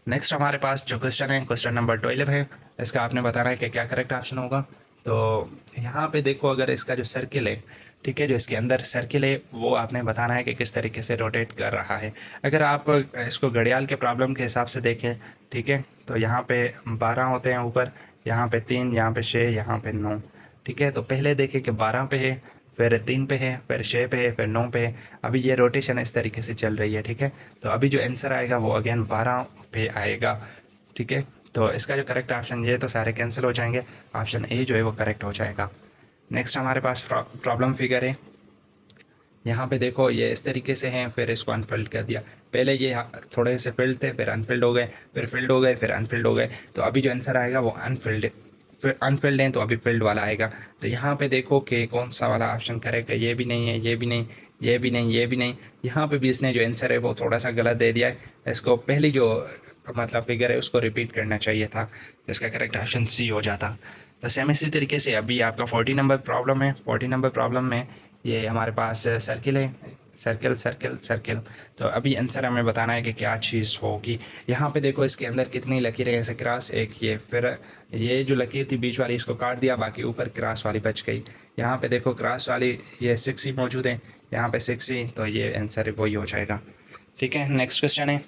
नेक्स्ट हमारे पास जो क्वेश्चन है, क्वेश्चन नंबर 12 है, इसका आपने बताना है कि क्या करेक्ट ऑप्शन होगा। तो यहाँ पे देखो अगर इसका जो सर्किल है, ठीक है, जो इसके अंदर सर्किल है वो आपने बताना है कि किस तरीके से रोटेट कर रहा है। अगर आप इसको घड़ियाल के प्रॉब्लम के हिसाब से देखें, ठीक है, तो यहाँ पे 12 होते हैं ऊपर, यहाँ पे 3, यहाँ पे 6, यहाँ पे 9, ठीक है। तो पहले देखें कि 12 पे है, फिर 3 पे है, फिर 6 पे है, फिर 9 पे है। अभी ये रोटेशन इस तरीके से चल रही है, ठीक है। तो अभी जो आंसर आएगा वो अगेन 12 पे आएगा, ठीक है। तो इसका जो करेक्ट ऑप्शन ये तो सारे कैंसिल हो जाएंगे, ऑप्शन ए जो है वो करेक्ट हो जाएगा। नेक्स्ट हमारे पास प्रॉब्लम फिगर है। यहाँ पे देखो ये इस तरीके से हैं, फिर इसको अनफिल्ड कर दिया। पहले ये थोड़े से फिल्ड थे, फिर अनफिल्ड हो गए, फिर फिल्ड हो गए, फिर अनफिल्ड हो गए। तो अभी जो आंसर आएगा वो अनफिल्ड, फिर अनफिल्ड है तो अभी फिल्ड वाला आएगा। तो यहाँ पे देखो कि कौन सा वाला ऑप्शन करेक्ट है। ये भी नहीं है, ये भी नहीं, ये भी नहीं, ये भी नहीं। यहाँ पे भी इसने जो आंसर है वो थोड़ा सा गलत दे दिया है। इसको पहली जो मतलब फिगर है उसको रिपीट करना चाहिए था, इसका करेक्ट ऑप्शन सी हो जाता। तो सेम इसी तरीके से अभी आपका 40 नंबर प्रॉब्लम है। 40 नंबर प्रॉब्लम में ये हमारे पास सर्किल है, सर्किल सर्किल सर्किल। तो अभी आंसर हमें बताना है कि क्या चीज़ होगी। यहाँ पे देखो इसके अंदर कितनी लकीरें हैं, ऐसे क्रॉस एक, ये फिर ये जो लकीर थी बीच वाली इसको काट दिया, बाकी ऊपर क्रॉस वाली बच गई। यहाँ पे देखो क्रॉस वाली ये 6 ही मौजूद है, यहाँ पे 6 ही, तो ये आंसर वही हो जाएगा। ठीक है, नेक्स्ट क्वेश्चन है।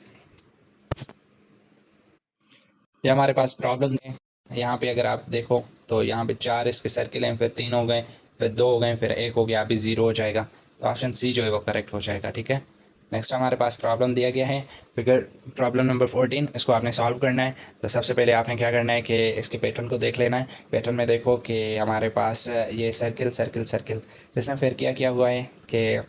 ये हमारे पास प्रॉब्लम है। यहाँ पे अगर आप देखो तो यहाँ पे 4 इसके सर्किल हैं, फिर 3 हो गए, फिर 2 हो गए, फिर 1 हो गया, अभी 0 हो जाएगा। तो ऑप्शन सी जो है वो करेक्ट हो जाएगा। ठीक है, नेक्स्ट हमारे पास प्रॉब्लम दिया गया है फिगर प्रॉब्लम नंबर 14। इसको आपने सॉल्व करना है। तो सबसे पहले आपने क्या करना है कि इसके पैटर्न को देख लेना है। पैटर्न में देखो कि हमारे पास ये सर्किल सर्किल सर्किल, इसमें फिर क्या हुआ है कि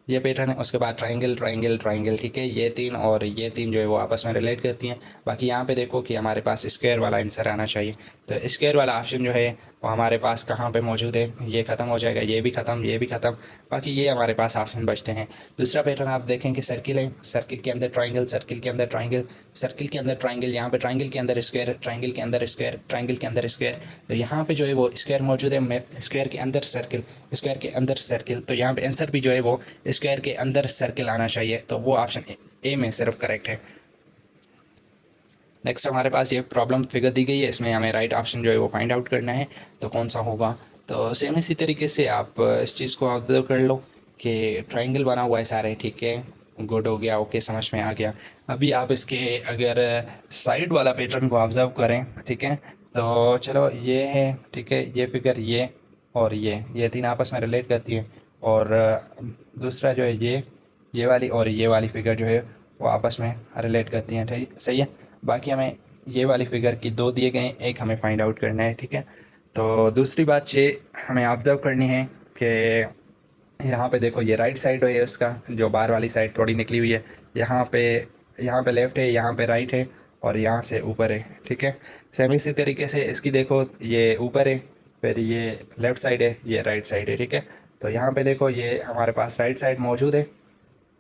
ये पैटर्न है, उसके बाद ट्राइंगल ट्राइंगल ट्राइंगल। ठीक है, ये तीन और ये तीन जो है वो आपस में रिलेट करती हैं। बाकी यहाँ पे देखो कि हमारे पास स्क्वायर वाला आंसर आना चाहिए। तो स्क्वायर वाला ऑप्शन जो है वो हमारे पास कहाँ पे मौजूद है, ये ख़त्म हो जाएगा, ये भी ख़त्म, ये भी ख़त्म। बाकी ये हमारे पास ऑप्शन बचते हैं। दूसरा पैटर्न आप देखें कि सर्किल है, सर्किल के अंदर ट्राइंगल, सर्किल के अंदर ट्राइंगल, सर्किल के अंदर ट्राइंगल, यहाँ पे ट्राइंगल के अंदर स्क्वायर, ट्राइंगल के अंदर स्क्वायर, ट्राइंगल के अंदर स्क्वायर। तो यहाँ पे जो है वो स्क्वायर मौजूद है, स्क्वायर के अंदर सर्किल, स्क्वायर के अंदर सर्किल। तो यहाँ पे आंसर भी जो है वो स्क्वायर के अंदर सर्किल आना चाहिए। तो वो ऑप्शन ए में सिर्फ करेक्ट है। नेक्स्ट हमारे पास ये प्रॉब्लम फिगर दी गई है, इसमें हमें राइट ऑप्शन जो है वो फाइंड आउट करना है। तो कौन सा होगा। तो सेम इसी तरीके से आप इस चीज़ को ऑब्जर्व कर लो कि ट्राइंगल बना हुआ है सारे। ठीक है, गुड हो गया, ओके, समझ में आ गया। अभी आप इसके अगर साइड वाला पैटर्न को ऑब्जर्व करें, ठीक है, तो चलो ये है, ठीक है, ये फिगर, ये और ये तीन आपस में रिलेट करती है। और दूसरा जो है ये वाली और ये वाली फिगर जो है वो आपस में रिलेट करती हैं। ठीक, सही है। बाकी हमें ये वाली फिगर की 2 दिए गए हैं, एक हमें फाइंड आउट करना है। ठीक है, तो दूसरी बात ये हमें ऑब्जर्व करनी है कि यहाँ पे देखो ये राइट साइड है, इसका जो बाहर वाली साइड थोड़ी निकली हुई है, यहाँ पे लेफ़्ट है, यहाँ पे राइट है और यहाँ से ऊपर है। ठीक है, सेम इसी तरीके से इसकी देखो, ये ऊपर है, फिर ये लेफ़्ट साइड है, ये राइट साइड है। ठीक है, तो यहाँ पे देखो ये हमारे पास राइट साइड मौजूद है,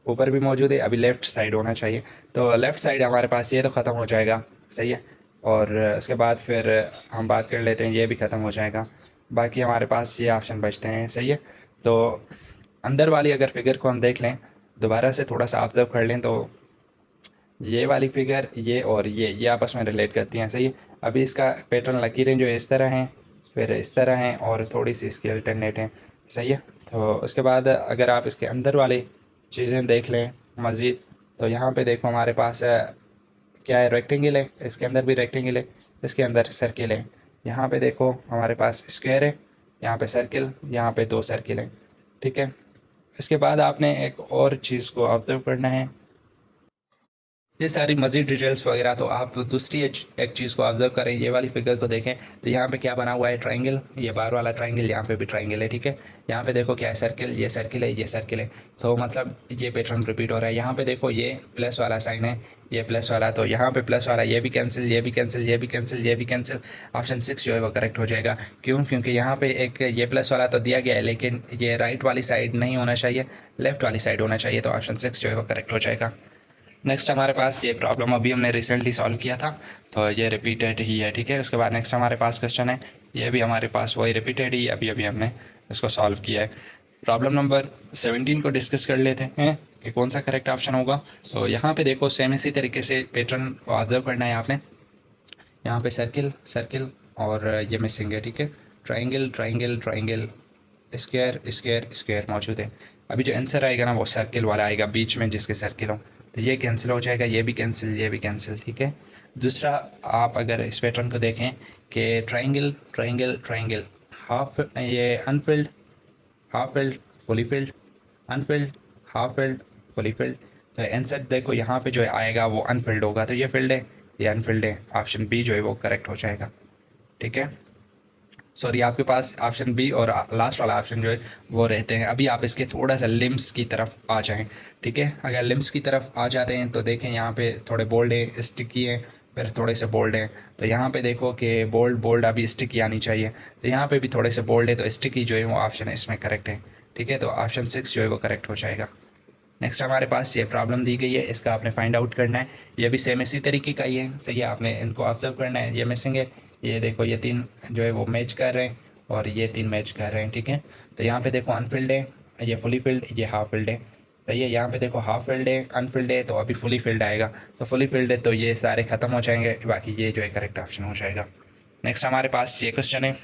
ऊपर भी मौजूद है, अभी लेफ़्ट साइड होना चाहिए। तो लेफ़्ट साइड हमारे पास ये तो ख़त्म हो जाएगा, सही है। और उसके बाद फिर हम बात कर लेते हैं, ये भी ख़त्म हो जाएगा। बाकी हमारे पास ये ऑप्शन बचते हैं, सही है। तो अंदर वाली अगर फिगर को हम देख लें, दोबारा से थोड़ा सा ऑब्जर्व कर लें, तो ये वाली फिगर, ये और ये आपस में रिलेट करती हैं, सही है। अभी इसका पैटर्न लकीरें जो है इस तरह हैं, फिर इस तरह हैं और थोड़ी सी इसकी अल्टरनेट हैं, सही है। तो उसके बाद अगर आप इसके अंदर वाली चीज़ें देख लें मज़ीद, तो यहाँ पे देखो हमारे पास क्या है, रेक्टेंगल है, इसके अंदर भी रेक्टेंगल है, इसके अंदर सर्किल है। यहाँ पे देखो हमारे पास स्क्वायर है, यहाँ पे सर्किल, यहाँ पे 2 सर्किल हैं। ठीक है, इसके बाद आपने एक और चीज़ को ऑब्जर्व करना है। ये सारी मज़ीद डिटेल्स वगैरह तो आप दूसरी एक चीज़ को ऑब्जर्व करें, ये वाली फिगर को देखें, तो यहाँ पे क्या बना हुआ है, ट्राइंगल, ये बाहर वाला ट्राइंगल, यहाँ पे भी ट्राइंगल है। ठीक है, यहाँ पे देखो क्या है, सर्किल, ये सर्किल है, ये सर्किल है। तो मतलब ये पैटर्न रिपीट हो रहा है। यहाँ पे देखो ये प्लस वाला साइन है, ये प्लस वाला, तो यहाँ पे प्लस वाला, ये भी कैंसिल, ये भी कैंसिल, ये भी कैंसिल, ये भी कैंसिल। ऑप्शन 6 जो है वो करेक्ट हो जाएगा। क्यों, क्योंकि यहाँ पे एक ये प्लस वाला तो दिया गया है, लेकिन ये राइट वाली साइड नहीं होना चाहिए, लेफ्ट वाली साइड होना चाहिए। तो ऑप्शन 6 जो है वो करेक्ट हो जाएगा। नेक्स्ट हमारे पास ये प्रॉब्लम अभी हमने रिसेंटली सॉल्व किया था, तो ये रिपीटेड ही है। ठीक है, उसके बाद नेक्स्ट हमारे पास क्वेश्चन है, ये भी हमारे पास वही रिपीटेड ही अभी अभी हमने इसको सॉल्व किया है। प्रॉब्लम नंबर 17 को डिस्कस कर लेते हैं कि कौन सा करेक्ट ऑप्शन होगा। तो यहाँ पे देखो सेम इसी तरीके से पैटर्न को ऑब्जर्व करना है आपने। यहाँ पे सर्किल सर्किल और ये मिसिंग है। ठीक है, triangle triangle triangle, square square square मौजूद है। अभी जो आंसर आएगा ना वो सर्किल वाला आएगा, बीच में जिसके सर्किल हो, तो ये कैंसिल हो जाएगा, ये भी कैंसिल, ये भी कैंसिल। ठीक है, दूसरा आप अगर इस पैटर्न को देखें कि ट्राइंगल ट्राइंगल ट्राइंगल, हाफ, ये Anfield, half filled, fully filled, Anfield, half filled, fully filled. तो आंसर देखो यहाँ पे जो आएगा वो अनफिल्ड होगा, तो ये फिल्ड है, ये अनफिल्ड है, ऑप्शन बी जो है वो करेक्ट हो जाएगा। ठीक है, सॉरी, आपके पास ऑप्शन बी और लास्ट वाला ऑप्शन जो है वो रहते हैं। अभी आप इसके थोड़ा सा लिम्स की तरफ आ जाएं। ठीक है, अगर लिम्स की तरफ आ जाते हैं तो देखें यहाँ पे थोड़े बोल्ड है, स्टिकी है, फिर थोड़े से बोल्ड है। तो यहाँ पे देखो कि बोल्ड बोल्ड अभी स्टिकी आनी चाहिए, तो यहाँ पे भी थोड़े से बोल्ड है, तो स्टिकी जो है वो ऑप्शन है इसमें करेक्ट है। ठीक है, तो ऑप्शन 6 जो है वो करेक्ट हो जाएगा। नेक्स्ट हमारे पास ये प्रॉब्लम दी गई है, इसका आपने फाइंड आउट करना है। ये भी सेम इसी तरीके का ही है, सही है। आपने इनको ऑब्जर्व करना है, ये मिसिंग है, ये देखो ये 3 जो है वो मैच कर रहे हैं और ये 3 मैच कर रहे हैं। ठीक है, तो यहाँ पे देखो अनफिल्ड है, ये फुली फिल्ड, ये हाफ फिल्ड है। तो ये यहाँ पे देखो हाफ फिल्ड है, अनफिल्ड है, तो अभी फुली फिल्ड आएगा। तो फुली फिल्ड है तो ये सारे ख़त्म हो जाएंगे, बाकी ये जो है करेक्ट ऑप्शन हो जाएगा। नेक्स्ट हमारे पास ये क्वेश्चन है,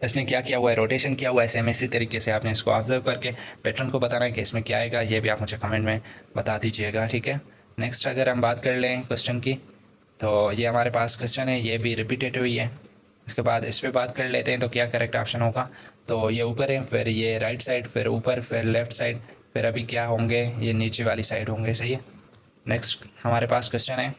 इसने क्या किया हुआ है, रोटेशन किया हुआ है। सेम इसी तरीके से आपने इसको ऑब्जर्व करके पैटर्न को बताना है कि इसमें क्या आएगा, ये भी आप मुझे कमेंट में बता दीजिएगा। ठीक है, नेक्स्ट अगर हम बात कर लें क्वेश्चन की, तो ये हमारे पास क्वेश्चन है, ये भी रिपीटेड हुई है। इसके बाद इस पर बात कर लेते हैं तो क्या करेक्ट ऑप्शन होगा। तो ये ऊपर है, फिर ये राइट साइड, फिर ऊपर, फिर लेफ्ट साइड, फिर अभी क्या होंगे, ये नीचे वाली साइड होंगे। सही है, नेक्स्ट हमारे पास क्वेश्चन है,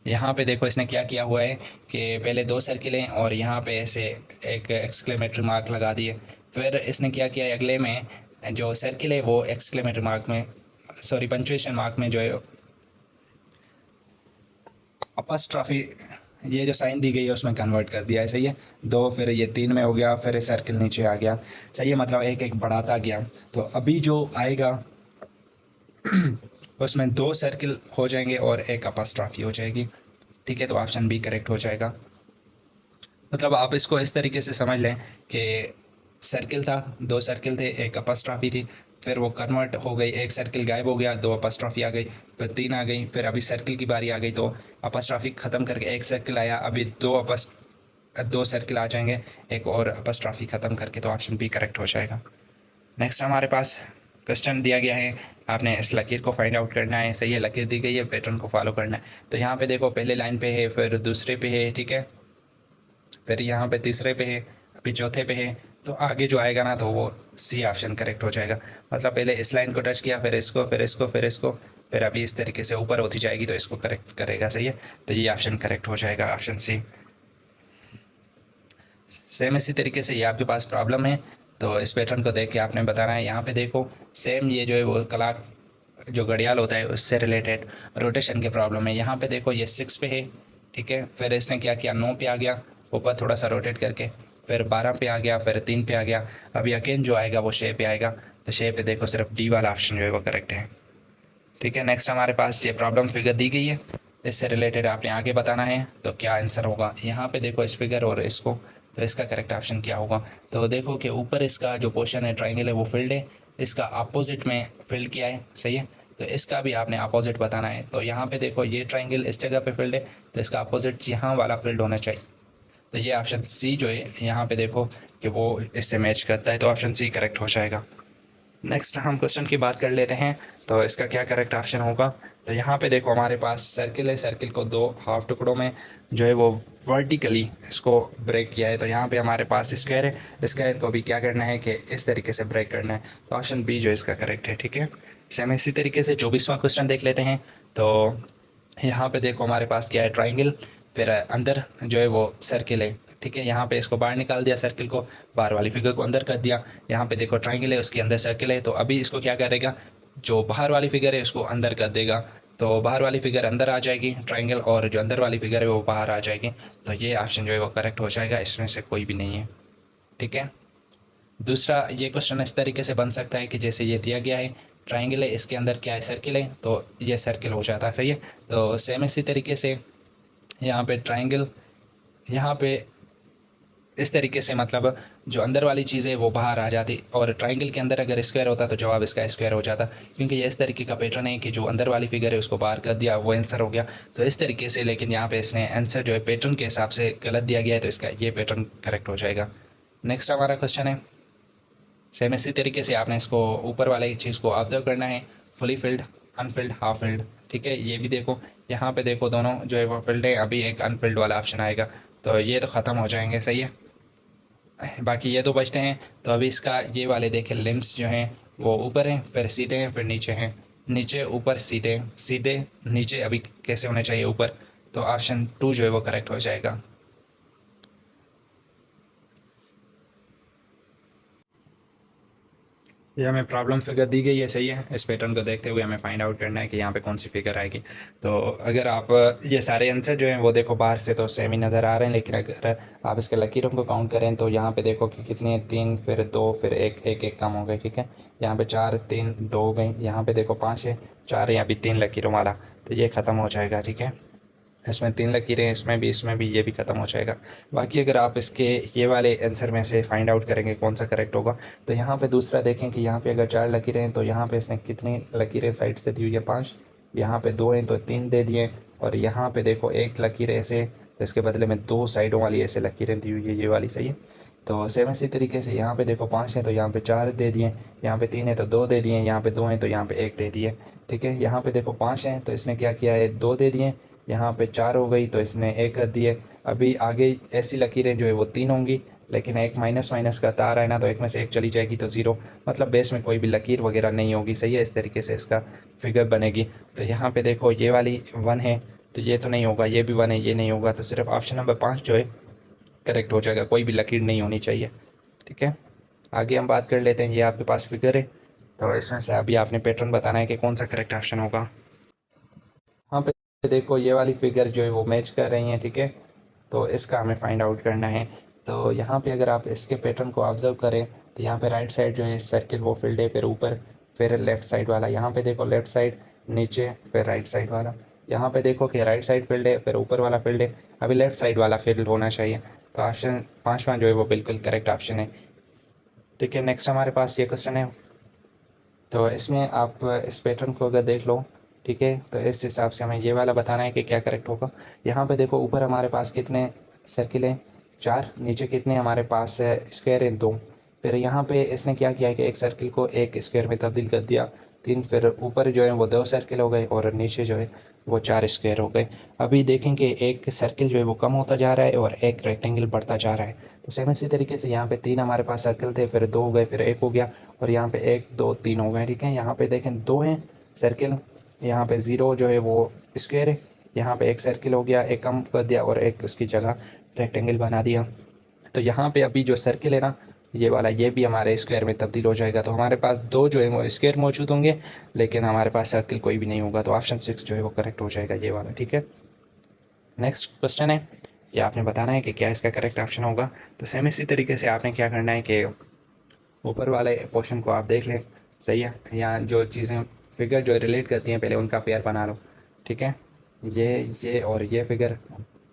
यहाँ पे देखो इसने क्या किया हुआ है कि पहले 2 सर्किल हैं और यहाँ पे ऐसे एक एक्सक्लेमेटरी मार्क लगा दिए। फिर इसने क्या किया है, अगले में जो सर्किल है वो एक्सक्लेमेटरी मार्क में, सॉरी पंक्चुएशन मार्क में जो है अपस्ट्रॉफी, ये जो साइन दी गई है उसमें कन्वर्ट कर दिया है। सही है, 2, फिर ये 3 में हो गया, फिर सर्किल नीचे आ गया। सही है, मतलब एक एक बढ़ाता गया। तो अभी जो आएगा उसमें 2 सर्किल हो जाएंगे और एक अपस्ट्रॉफी हो जाएगी। ठीक है, तो ऑप्शन बी करेक्ट हो जाएगा। मतलब आप इसको इस तरीके से समझ लें कि सर्किल था, 2 सर्किल थे, एक अपस्ट्रॉफी थी, फिर वो कन्वर्ट हो गई, एक सर्किल गायब हो गया, 2 अपस्ट्रॉफी आ गई, फिर 3 आ गई, फिर अभी सर्किल की बारी आ गई तो अपस्ट्रॉफी ख़त्म करके एक सर्किल आया, अभी 2 सर्किल आ जाएंगे, एक और अपस्ट्रॉफी ख़त्म करके, तो ऑप्शन बी करेक्ट हो जाएगा। नेक्स्ट हमारे पास क्वेश्चन दिया गया है, आपने इस लकीर को फाइंड आउट करना है। सही है, लकीर दी गई है, पैटर्न को फॉलो करना है। तो यहाँ पे देखो पहले लाइन पे है, फिर दूसरे पे है, ठीक है, फिर यहाँ पे तीसरे पे है, अभी चौथे पे है। तो आगे जो आएगा ना तो वो सी ऑप्शन करेक्ट हो जाएगा। मतलब पहले इस लाइन को टच किया, फिर इसको, फिर इसको, फिर इसको, फिर अभी इस तरीके से ऊपर होती जाएगी तो इसको करेक्ट करेगा। सही है, तो ये ऑप्शन करेक्ट हो जाएगा, ऑप्शन सी। सेम इसी तरीके से ये आपके पास प्रॉब्लम है तो इस पैटर्न को देख के आपने बताना है। यहाँ पे देखो सेम ये जो है वो क्लॉक जो घड़ियाल होता है उससे रिलेटेड रोटेशन की प्रॉब्लम है। यहाँ पे देखो ये 6 पे है, ठीक है, फिर इसने क्या किया, 9 पे आ गया ऊपर थोड़ा सा रोटेट करके, फिर 12 पे आ गया, फिर 3 पे आ गया। अभी अगेन जो आएगा वो 6 पे आएगा, तो 6 पे देखो सिर्फ डी वाला ऑप्शन जो है वो करेक्ट है। ठीक है, नेक्स्ट हमारे पास ये प्रॉब्लम फिगर दी गई है, इससे रिलेटेड आपने आगे बताना है तो क्या आंसर होगा। यहाँ पे देखो इस फिगर और इसको, तो इसका करेक्ट ऑप्शन क्या होगा। तो देखो कि ऊपर इसका जो पोर्शन है ट्राइंगल है वो फिल्ड है, इसका अपोजिट में फिल्ड किया है। सही है, तो इसका भी आपने अपोजिट बताना है। तो यहाँ पे देखो ये ट्राइंगल इस जगह पे फिल्ड है, तो इसका अपोजिट यहाँ वाला फिल्ड होना चाहिए। तो ये ऑप्शन सी जो है यहाँ पे देखो कि वो इससे मैच करता है, तो ऑप्शन सी करेक्ट हो जाएगा। नेक्स्ट हम क्वेश्चन की बात कर लेते हैं, तो इसका क्या करेक्ट ऑप्शन होगा। तो यहाँ पे देखो हमारे पास सर्किल है, सर्किल को 2 हाफ टुकड़ों में जो है वो वर्टिकली इसको ब्रेक किया है। तो यहाँ पे हमारे पास स्क्वायर है, स्क्वायर को भी क्या करना है कि इस तरीके से ब्रेक करना है, तो ऑप्शन बी जो इसका करेक्ट है। ठीक है, सेम इसी तरीके से 24वां क्वेश्चन देख लेते हैं। तो यहाँ पे देखो हमारे पास क्या है, ट्राइंगल, फिर अंदर जो है वो सर्किल है। ठीक है, यहाँ पे इसको बाहर निकाल दिया, सर्किल को बाहर वाली फिगर को अंदर कर दिया। यहाँ पे देखो ट्राइंगल है, उसके अंदर सर्किल है, तो अभी इसको क्या करेगा, जो बाहर वाली फिगर है उसको अंदर कर देगा, तो बाहर वाली फिगर अंदर आ जाएगी ट्राइंगल, और जो अंदर वाली फिगर है वो बाहर आ जाएगी। तो ये ऑप्शन जो है वो करेक्ट हो जाएगा, इसमें से कोई भी नहीं है। ठीक है, दूसरा ये क्वेश्चन इस तरीके से बन सकता है कि जैसे ये दिया गया है ट्राइंगल है, इसके अंदर क्या है, सर्किल है, तो ये सर्किल हो जाता है। सही है, तो सेम इसी तरीके से यहाँ पे ट्राइंगल, यहाँ पे इस तरीके से मतलब जो अंदर वाली चीज़ है वो बाहर आ जाती, और ट्राइंगल के अंदर अगर स्क्वायर होता तो जवाब इसका स्क्वायर हो जाता, क्योंकि ये इस तरीके का पैटर्न है कि जो अंदर वाली फिगर है उसको बाहर कर दिया, वो आंसर हो गया। तो इस तरीके से, लेकिन यहाँ पे इसने आंसर जो है पैटर्न के हिसाब से गलत दिया गया है, तो इसका ये पैटर्न करेक्ट हो जाएगा। नेक्स्ट हमारा क्वेश्चन है, सेम इसी तरीके से आपने इसको ऊपर वाले चीज़ को ऑब्जर्व करना है, fully filled, Anfield, half filled. ठीक है, ये भी देखो यहाँ पे देखो दोनों जो है वो फिल्ड है, अभी एक अनफिल्ड वाला ऑप्शन आएगा, तो ये तो ख़त्म हो जाएंगे। सही है, बाकी ये 2 बचते हैं। तो अभी इसका ये वाले देखें, लिम्स जो हैं वो ऊपर हैं, फिर सीधे हैं, फिर नीचे हैं, नीचे ऊपर सीधे, सीधे नीचे, अभी कैसे होने चाहिए ऊपर, तो ऑप्शन 2 जो है वो करेक्ट हो जाएगा। ये हमें प्रॉब्लम फिगर दी गई है, सही है। इस पैटर्न को देखते हुए हमें फाइंड आउट करना है कि यहाँ पे कौन सी फिगर आएगी। तो अगर आप ये सारे आंसर जो हैं वो देखो बाहर से तो सेम ही नज़र आ रहे हैं, लेकिन अगर आप इसके लकीरों को काउंट करें तो यहाँ पे देखो कि कितनी है, 3 फिर 2 फिर 1, 1 1 कम हो गए, ठीक है। यहाँ पे 4 3 2 हो गए, यहाँ पे देखो 5 है, 4 है, यहाँ भी 3 लकीरों वाला, तो ये ख़त्म हो जाएगा, ठीक है। इसमें 3 लकीरें हैं, इसमें भी, ये भी ख़त्म हो जाएगा। बाकी अगर आप इसके ये वाले आंसर में से फाइंड आउट करेंगे कौन सा करेक्ट होगा, तो यहाँ पे दूसरा देखें कि यहाँ पे अगर 4 लकीरें हैं तो यहाँ पे इसने कितनी लकीरें साइड से दी हुई है, 5। यहाँ पे 2 हैं तो 3 दे दिए, और यहाँ पे देखो 1 लकीर ऐसे, तो इसके बदले में 2 साइडों वाली ऐसे लकीरें दी हुई है, ये वाली, सही है। तो सेम इसी तरीके से यहाँ पे देखो 5 है तो यहाँ पे 4 दे दिए, यहाँ पे 3 है तो 2 दे दिए, यहाँ पे 2 हैं तो यहाँ पे 1 दे दिए, ठीक है। यहाँ पे देखो 5 हैं तो इसने क्या किया है, 2 दे दिए, यहाँ पे 4 हो गई तो इसने 1 कर दिए। अभी आगे ऐसी लकीरें जो है वो 3 होंगी, लेकिन एक माइनस माइनस का तार है ना, तो एक में से एक चली जाएगी तो 0, मतलब बेस में कोई भी लकीर वगैरह नहीं होगी, सही है। इस तरीके से इसका फिगर बनेगी। तो यहाँ पे देखो ये वाली 1 है तो ये तो नहीं होगा, ये भी 1 है, ये नहीं होगा, तो सिर्फ ऑप्शन नंबर 5 जो है करेक्ट हो जाएगा, कोई भी लकीर नहीं होनी चाहिए, ठीक है। आगे हम बात कर लेते हैं, ये आपके पास फिगर है, तो इसमें से अभी आपने पैटर्न बताना है कि कौन सा करेक्ट ऑप्शन होगा। हाँ पे देखो ये वाली फिगर जो है वो मैच कर रही हैं, ठीक है। तो इसका हमें फाइंड आउट करना है। तो यहाँ पे अगर आप इसके पैटर्न को ऑब्जर्व करें तो यहाँ पे राइट साइड जो है सर्किल वो फील्ड है, फिर ऊपर, फिर लेफ़्ट साइड वाला, यहाँ पे देखो लेफ़्ट साइड, नीचे, फिर राइट साइड वाला। यहाँ पे देखो कि राइट साइड फील्ड है, फिर ऊपर वाला फील्ड है, अभी लेफ़्ट साइड वाला फील्ड होना चाहिए। तो ऑप्शन 5वां जो है वो बिल्कुल करेक्ट ऑप्शन है, ठीक है। नेक्स्ट हमारे पास ये क्वेश्चन है, तो इसमें आप इस पैटर्न को अगर देख लो, ठीक है, तो इस हिसाब से हमें ये वाला बताना है कि क्या करेक्ट होगा। यहाँ पे देखो ऊपर हमारे पास कितने सर्किल हैं, 4, नीचे कितने हमारे पास स्क्वायर हैं, 2। फिर यहाँ पे इसने क्या किया कि एक सर्किल को एक स्क्वायर में तब्दील कर दिया, 3, फिर ऊपर जो है वो 2 सर्किल हो गए और नीचे जो है वो 4 स्क्वायर हो गए। अभी देखेंगे एक सर्किल जो है वो कम होता जा रहा है और एक रेक्टेंगल बढ़ता जा रहा है। तो सेम इसी तरीके से यहाँ पे 3 हमारे पास सर्किल थे, फिर 2 हो गए, फिर 1 हो गया, और यहाँ पे 1 2 3 हो गए, ठीक है। यहाँ पे देखें 2 हैं सर्किल, यहाँ पे 0 जो है वो स्क्वायर है, यहाँ पे एक सर्किल हो गया, एक कम कर दिया और एक उसकी जगह रेक्टेंगल बना दिया। तो यहाँ पे अभी जो सर्किल है ना, ये वाला, ये भी हमारे स्क्वायर में तब्दील हो जाएगा। तो हमारे पास 2 जो है वो स्क्वायर मौजूद होंगे, लेकिन हमारे पास सर्किल कोई भी नहीं होगा। तो ऑप्शन 6 जो है वो करेक्ट हो जाएगा, ये वाला, ठीक है। नेक्स्ट क्वेश्चन है, ये आपने बताना है कि क्या इसका करेक्ट ऑप्शन होगा। तो सेम इसी तरीके से आपने क्या करना है कि ऊपर वाले पोर्शन को आप देख लें, सही है। यहाँ जो चीज़ें फिगर जो रिलेट करती हैं पहले उनका पेयर बना लो, ठीक है। ये और ये फिगर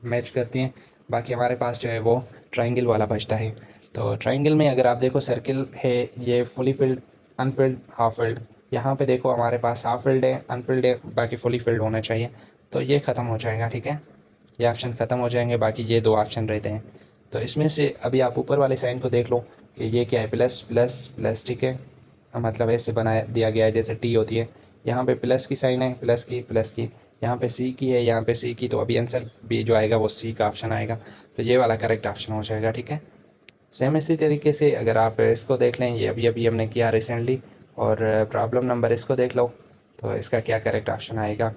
मैच करती हैं, बाकी हमारे पास जो है वो ट्राइंगल वाला बचता है। तो ट्राइंगल में अगर आप देखो सर्किल है, ये fully filled, Anfield, half filled. यहाँ पे देखो हमारे पास हाफ फिल्ड है, अनफिल्ड है, बाकी फुली फिल्ड होना चाहिए। तो ये ख़त्म हो जाएगा, ठीक है। ये ऑप्शन ख़त्म हो जाएंगे, बाकी ये 2 ऑप्शन रहते हैं। तो इसमें से अभी आप ऊपर वाले साइन को देख लो कि ये क्या है, प्लस प्लस प्लस, ठीक है। मतलब ऐसे बनाया दिया गया है जैसे टी होती है, यहाँ पे प्लस की साइन है, प्लस की, यहाँ पे सी की है, यहाँ पे सी की, तो अभी आंसर भी जो आएगा वो सी का ऑप्शन आएगा। तो ये वाला करेक्ट ऑप्शन हो जाएगा, ठीक है। सेम इसी तरीके से अगर आप इसको देख लें, ये अभी अभी हमने किया रिसेंटली, और प्रॉब्लम नंबर इसको देख लो, तो इसका क्या करेक्ट ऑप्शन आएगा।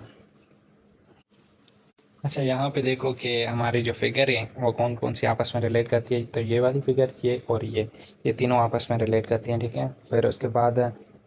अच्छा, यहाँ पे देखो कि हमारी जो फिगर है वो कौन कौन सी आपस में रिलेट करती है। तो ये वाली फिगर, ये और ये तीनों आपस में रिलेट करती हैं, ठीक है। फिर उसके बाद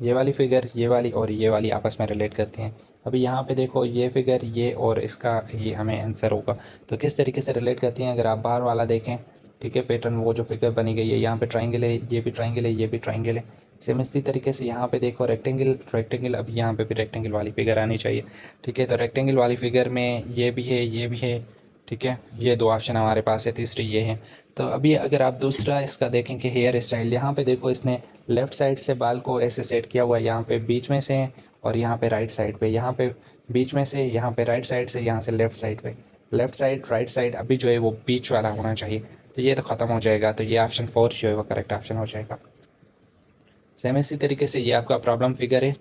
ये वाली फिगर, ये वाली और ये वाली आपस में रिलेट करती हैं। अभी यहाँ पे देखो ये फिगर, ये और इसका ये हमें आंसर होगा। तो किस तरीके से रिलेट करती हैं, अगर आप बाहर वाला देखें, ठीक है, पैटर्न, वो जो फिगर बनी गई है, यहाँ पे ट्राइंगल है, ये भी ट्राइंगल है, ये भी ट्राइंगल है। सेम इसी तरीके से यहाँ पे देखो रेक्टेंगल, अब यहाँ पे भी रेक्टेंगल वाली फिगर आनी चाहिए, ठीक है। तो रेक्टेंगल वाली फिगर में ये भी है, ये भी है, ठीक है। ये 2 ऑप्शन हमारे पास है, तीसरी ये है। तो अभी अगर आप दूसरा इसका देखें कि हेयर स्टाइल, यहाँ पे देखो इसने लेफ़्ट साइड से बाल को ऐसे सेट किया हुआ है, यहाँ पे बीच में से है, और यहाँ पे राइट साइड पे, यहाँ पे बीच में से, यहाँ पे राइट साइड से, यहाँ से लेफ़्ट साइड पे, लेफ़्ट साइड राइट साइड, अभी जो है वो बीच वाला होना चाहिए। तो ये तो ख़त्म हो जाएगा, तो ये ऑप्शन 4 जो है वो करेक्ट ऑप्शन हो जाएगा। सेम इसी तरीके से ये आपका प्रॉब्लम फिगर है,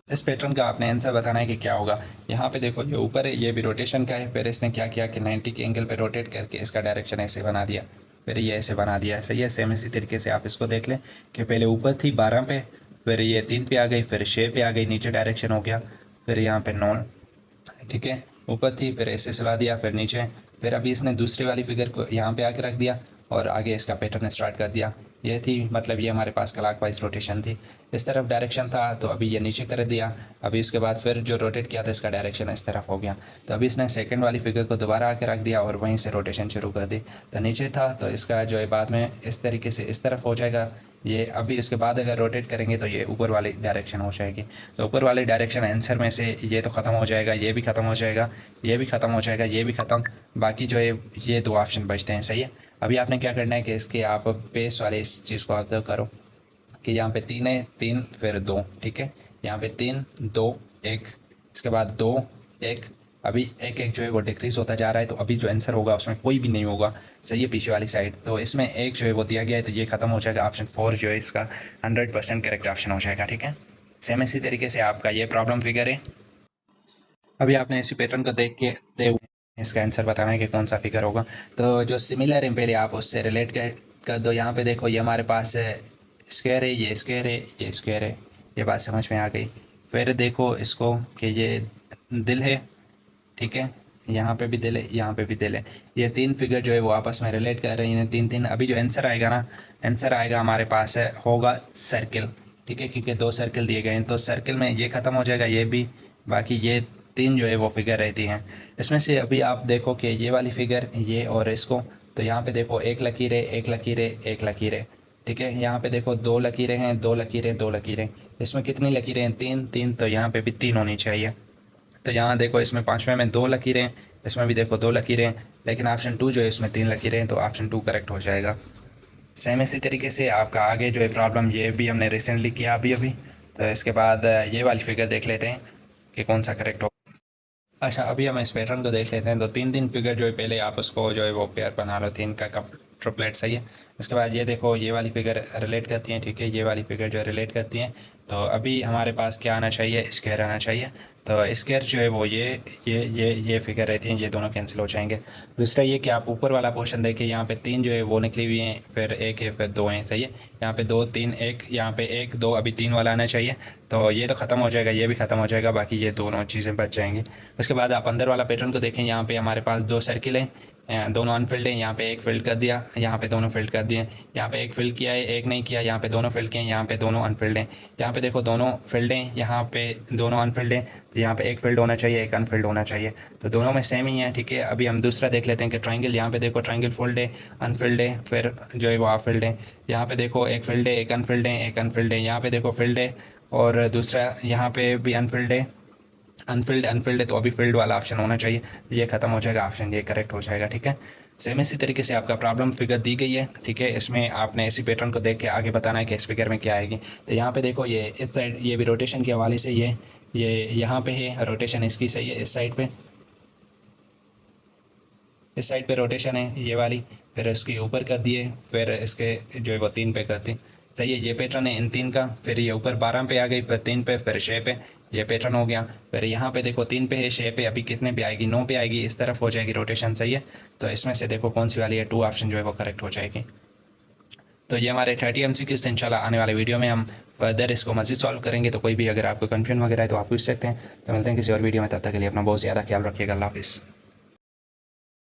इस पैटर्न का आपने आंसर बताना है कि क्या होगा। यहाँ पे देखो जो ऊपर है ये भी रोटेशन का है, फिर इसने क्या किया कि 90 के एंगल पे रोटेट करके इसका डायरेक्शन ऐसे बना दिया, फिर ये ऐसे बना दिया, सही है। सेम इसी तरीके से आप इसको देख लें कि पहले ऊपर थी 12 पे, फिर ये 3 पे आ गई, फिर 6 पे आ गई, नीचे डायरेक्शन हो गया, फिर यहाँ पे 9, ठीक है। ऊपर थी, फिर ऐसे सुला दिया, फिर नीचे, फिर अभी इसने दूसरी वाली फिगर को यहाँ पे आके रख दिया और आगे इसका पैटर्न स्टार्ट कर दिया। ये थी, मतलब ये हमारे पास क्लॉकवाइज रोटेशन थी, इस तरफ डायरेक्शन था, तो अभी ये नीचे कर दिया। अभी उसके बाद फिर जो रोटेट किया था इसका डायरेक्शन इस तरफ हो गया, तो अभी इसने सेकंड वाली फिगर को दोबारा आके रख दिया और वहीं से रोटेशन शुरू कर दी। तो नीचे था तो इसका जो है बाद में इस तरीके से इस तरफ हो जाएगा ये। अभी इसके बाद अगर रोटेट करेंगे तो ये ऊपर वाली डायरेक्शन हो जाएगी। तो ऊपर वाली डायरेक्शन आंसर में से ये तो ख़त्म हो जाएगा, ये भी ख़त्म हो जाएगा, ये भी ख़त्म हो जाएगा, ये भी ख़त्म, बाकी जो है ये दो ऑप्शन बचते हैं। सही है। अभी आपने क्या करना है कि इसके आप बेस वाले इस चीज़ को ऑब्जर्व करो कि यहाँ पे 3 है, 3 फिर 2, ठीक है। यहाँ पे 3 2 1, इसके बाद 2 1, अभी एक एक जो है वो डिक्रीज होता जा रहा है, तो अभी जो आंसर होगा उसमें कोई भी नहीं होगा। सही है, पीछे वाली साइड, तो इसमें एक जो है वो दिया गया है, तो ये खत्म हो जाएगा। ऑप्शन 4 जो है इसका 100% करेक्ट ऑप्शन हो जाएगा, ठीक है। सेम इसी तरीके से आपका ये प्रॉब्लम फिगर है। अभी आपने इसी पैटर्न को देख के इसका आंसर बताना है कि कौन सा फिगर होगा। तो जो सिमिलर है पहले आप उससे रिलेट कर दो। यहाँ पे देखो, ये हमारे पास स्क्वायर है, ये स्क्वायर है, ये स्क्वायर है, ये बात समझ में आ गई। फिर देखो इसको कि ये दिल है, ठीक है, यहाँ पे भी दिल है, यहाँ पे भी दिल है। ये तीन फिगर जो है वो आपस में रिलेट कर रही हैं, तीन तीन। अभी जो आंसर आएगा ना, आंसर आएगा हमारे पास होगा सर्किल, ठीक है, क्योंकि 2 सर्किल दिए गए हैं, तो सर्किल में ये ख़त्म हो जाएगा, ये भी, बाकी ये 3 जो है वो फिगर रहती हैं। इसमें से अभी आप देखो कि ये वाली फिगर, ये और इसको, तो यहाँ पे देखो एक लकीर है, एक लकीर है, एक लकीर है, ठीक है। यहाँ पे देखो 2 लकीरें हैं, 2 लकीरें, 2 लकीरें। इसमें कितनी लकीरें हैं? 3 3, तो यहाँ पे भी 3 होनी चाहिए। तो यहाँ देखो इसमें 5वें में 2 लकीरें, इसमें भी देखो 2 लकीरें, लेकिन ऑप्शन 2 जो है इसमें 3 लकीरें हैं, तो ऑप्शन 2 करेक्ट हो जाएगा। सेम इसी तरीके से आपका आगे जो है प्रॉब्लम, ये भी हमने रिसेंटली किया अभी अभी। तो इसके बाद ये वाली फिगर देख लेते हैं कि कौन सा करेक्ट हो। अच्छा, अभी हम इस पैटर्न को देख लेते हैं। तो 3 फिगर जो है पहले आप उसको जो है वो पेयर बना लो, 3 का कप ट्रिपलेट, सही है। उसके बाद ये देखो, ये वाली फिगर रिलेट करती हैं, ठीक है, ये वाली फिगर जो है रिलेट करती हैं। तो अभी हमारे पास क्या आना चाहिए? स्क्वायर आना चाहिए। तो स्क्वायर जो है वो ये फिगर रहती हैं, ये दोनों कैंसिल हो जाएंगे। दूसरा ये कि आप ऊपर वाला पोर्शन देखिए, यहाँ पे 3 जो है वो निकली हुई हैं, फिर 1 है, फिर 2 हैं, सही है। यहाँ पे 2 3 1, यहाँ पे 1 2, अभी 3 वाला आना चाहिए। तो ये तो ख़त्म हो जाएगा, ये भी ख़त्म हो जाएगा, बाकी ये दोनों चीज़ें बच जाएंगी। उसके बाद आप अंदर वाला पैटर्न को देखें, यहाँ पे हमारे पास 2 सर्किल हैं, दोनों अनफिल्ड हैं। यहाँ पे एक फिल्ड कर दिया, यहाँ पे दोनों फिल्ड कर दिए। यहाँ पे एक फिल्ड किया है, एक नहीं किया, यहाँ पे दोनों फिल्ड किए हैं, यहाँ पे दोनों अनफिल्ड हैं। यहाँ पे देखो दोनों फिल्ड हैं, यहाँ पे दोनों अनफिल्ड हैं, तो यहाँ पे एक फिल्ड होना चाहिए, एक अनफिल्ड होना चाहिए, तो दोनों में सेम ही है, ठीक है। अभी हम दूसरा देख लेते हैं कि ट्राइंगल, यहाँ पे देखो ट्राइंगल फुल्ड है, अनफिल्ड है, फिर जो है वो हाफ फिल्ड है। यहाँ पे देखो एक फिल्ड है, एक अनफिल्ड है, एक अनफिल्ड है, यहाँ पे देखो फिल्ड है, और दूसरा यहाँ पे भी अनफिल्ड है, अनफिल्ड है, तो अभी फील्ड वाला ऑप्शन होना चाहिए। ये खत्म हो जाएगा, ऑप्शन ये करेक्ट हो जाएगा, ठीक है। सेम इसी तरीके से आपका प्रॉब्लम फिगर दी गई है, ठीक है। इसमें आपने इसी पैटर्न को देख के आगे बताना है कि इस फिगर में क्या आएगी। तो यहाँ पे देखो, ये इस साइड, ये भी रोटेशन के हवाले से ये यहाँ पे है, रोटेशन इसकी सही है, इस साइड पे, इस साइड पे रोटेशन है ये वाली, फिर इसके ऊपर कर दिए, फिर इसके जो है वो 3 पे कर दी, सही है। ये पैटर्न है इन 3 का, फिर ये ऊपर 12 पे आ गई, फिर 3 पे, फिर 6 पे, ये पैटर्न हो गया। फिर यहाँ पे देखो 3 पे है, 6 पे, अभी कितने पे आएगी? 9 पे आएगी, इस तरफ हो जाएगी रोटेशन, सही है। तो इसमें से देखो कौन सी वाली है, 2 ऑप्शन जो है वो करेक्ट हो जाएगी। तो ये हमारे 30 MCQs थे। इंशाल्लाह आने वाले वीडियो में हम फर्दर इसको मज़ीद सॉल्व करेंगे। तो कोई भी अगर आपको कन्फ्यूजन वगैरह है तो आप पूछ सकते हैं। तो मिलते हैं किसी और वीडियो में, तब तक के लिए अपना बहुत ज़्यादा ख्याल रखिएगा। अल्लाह हाफिज़।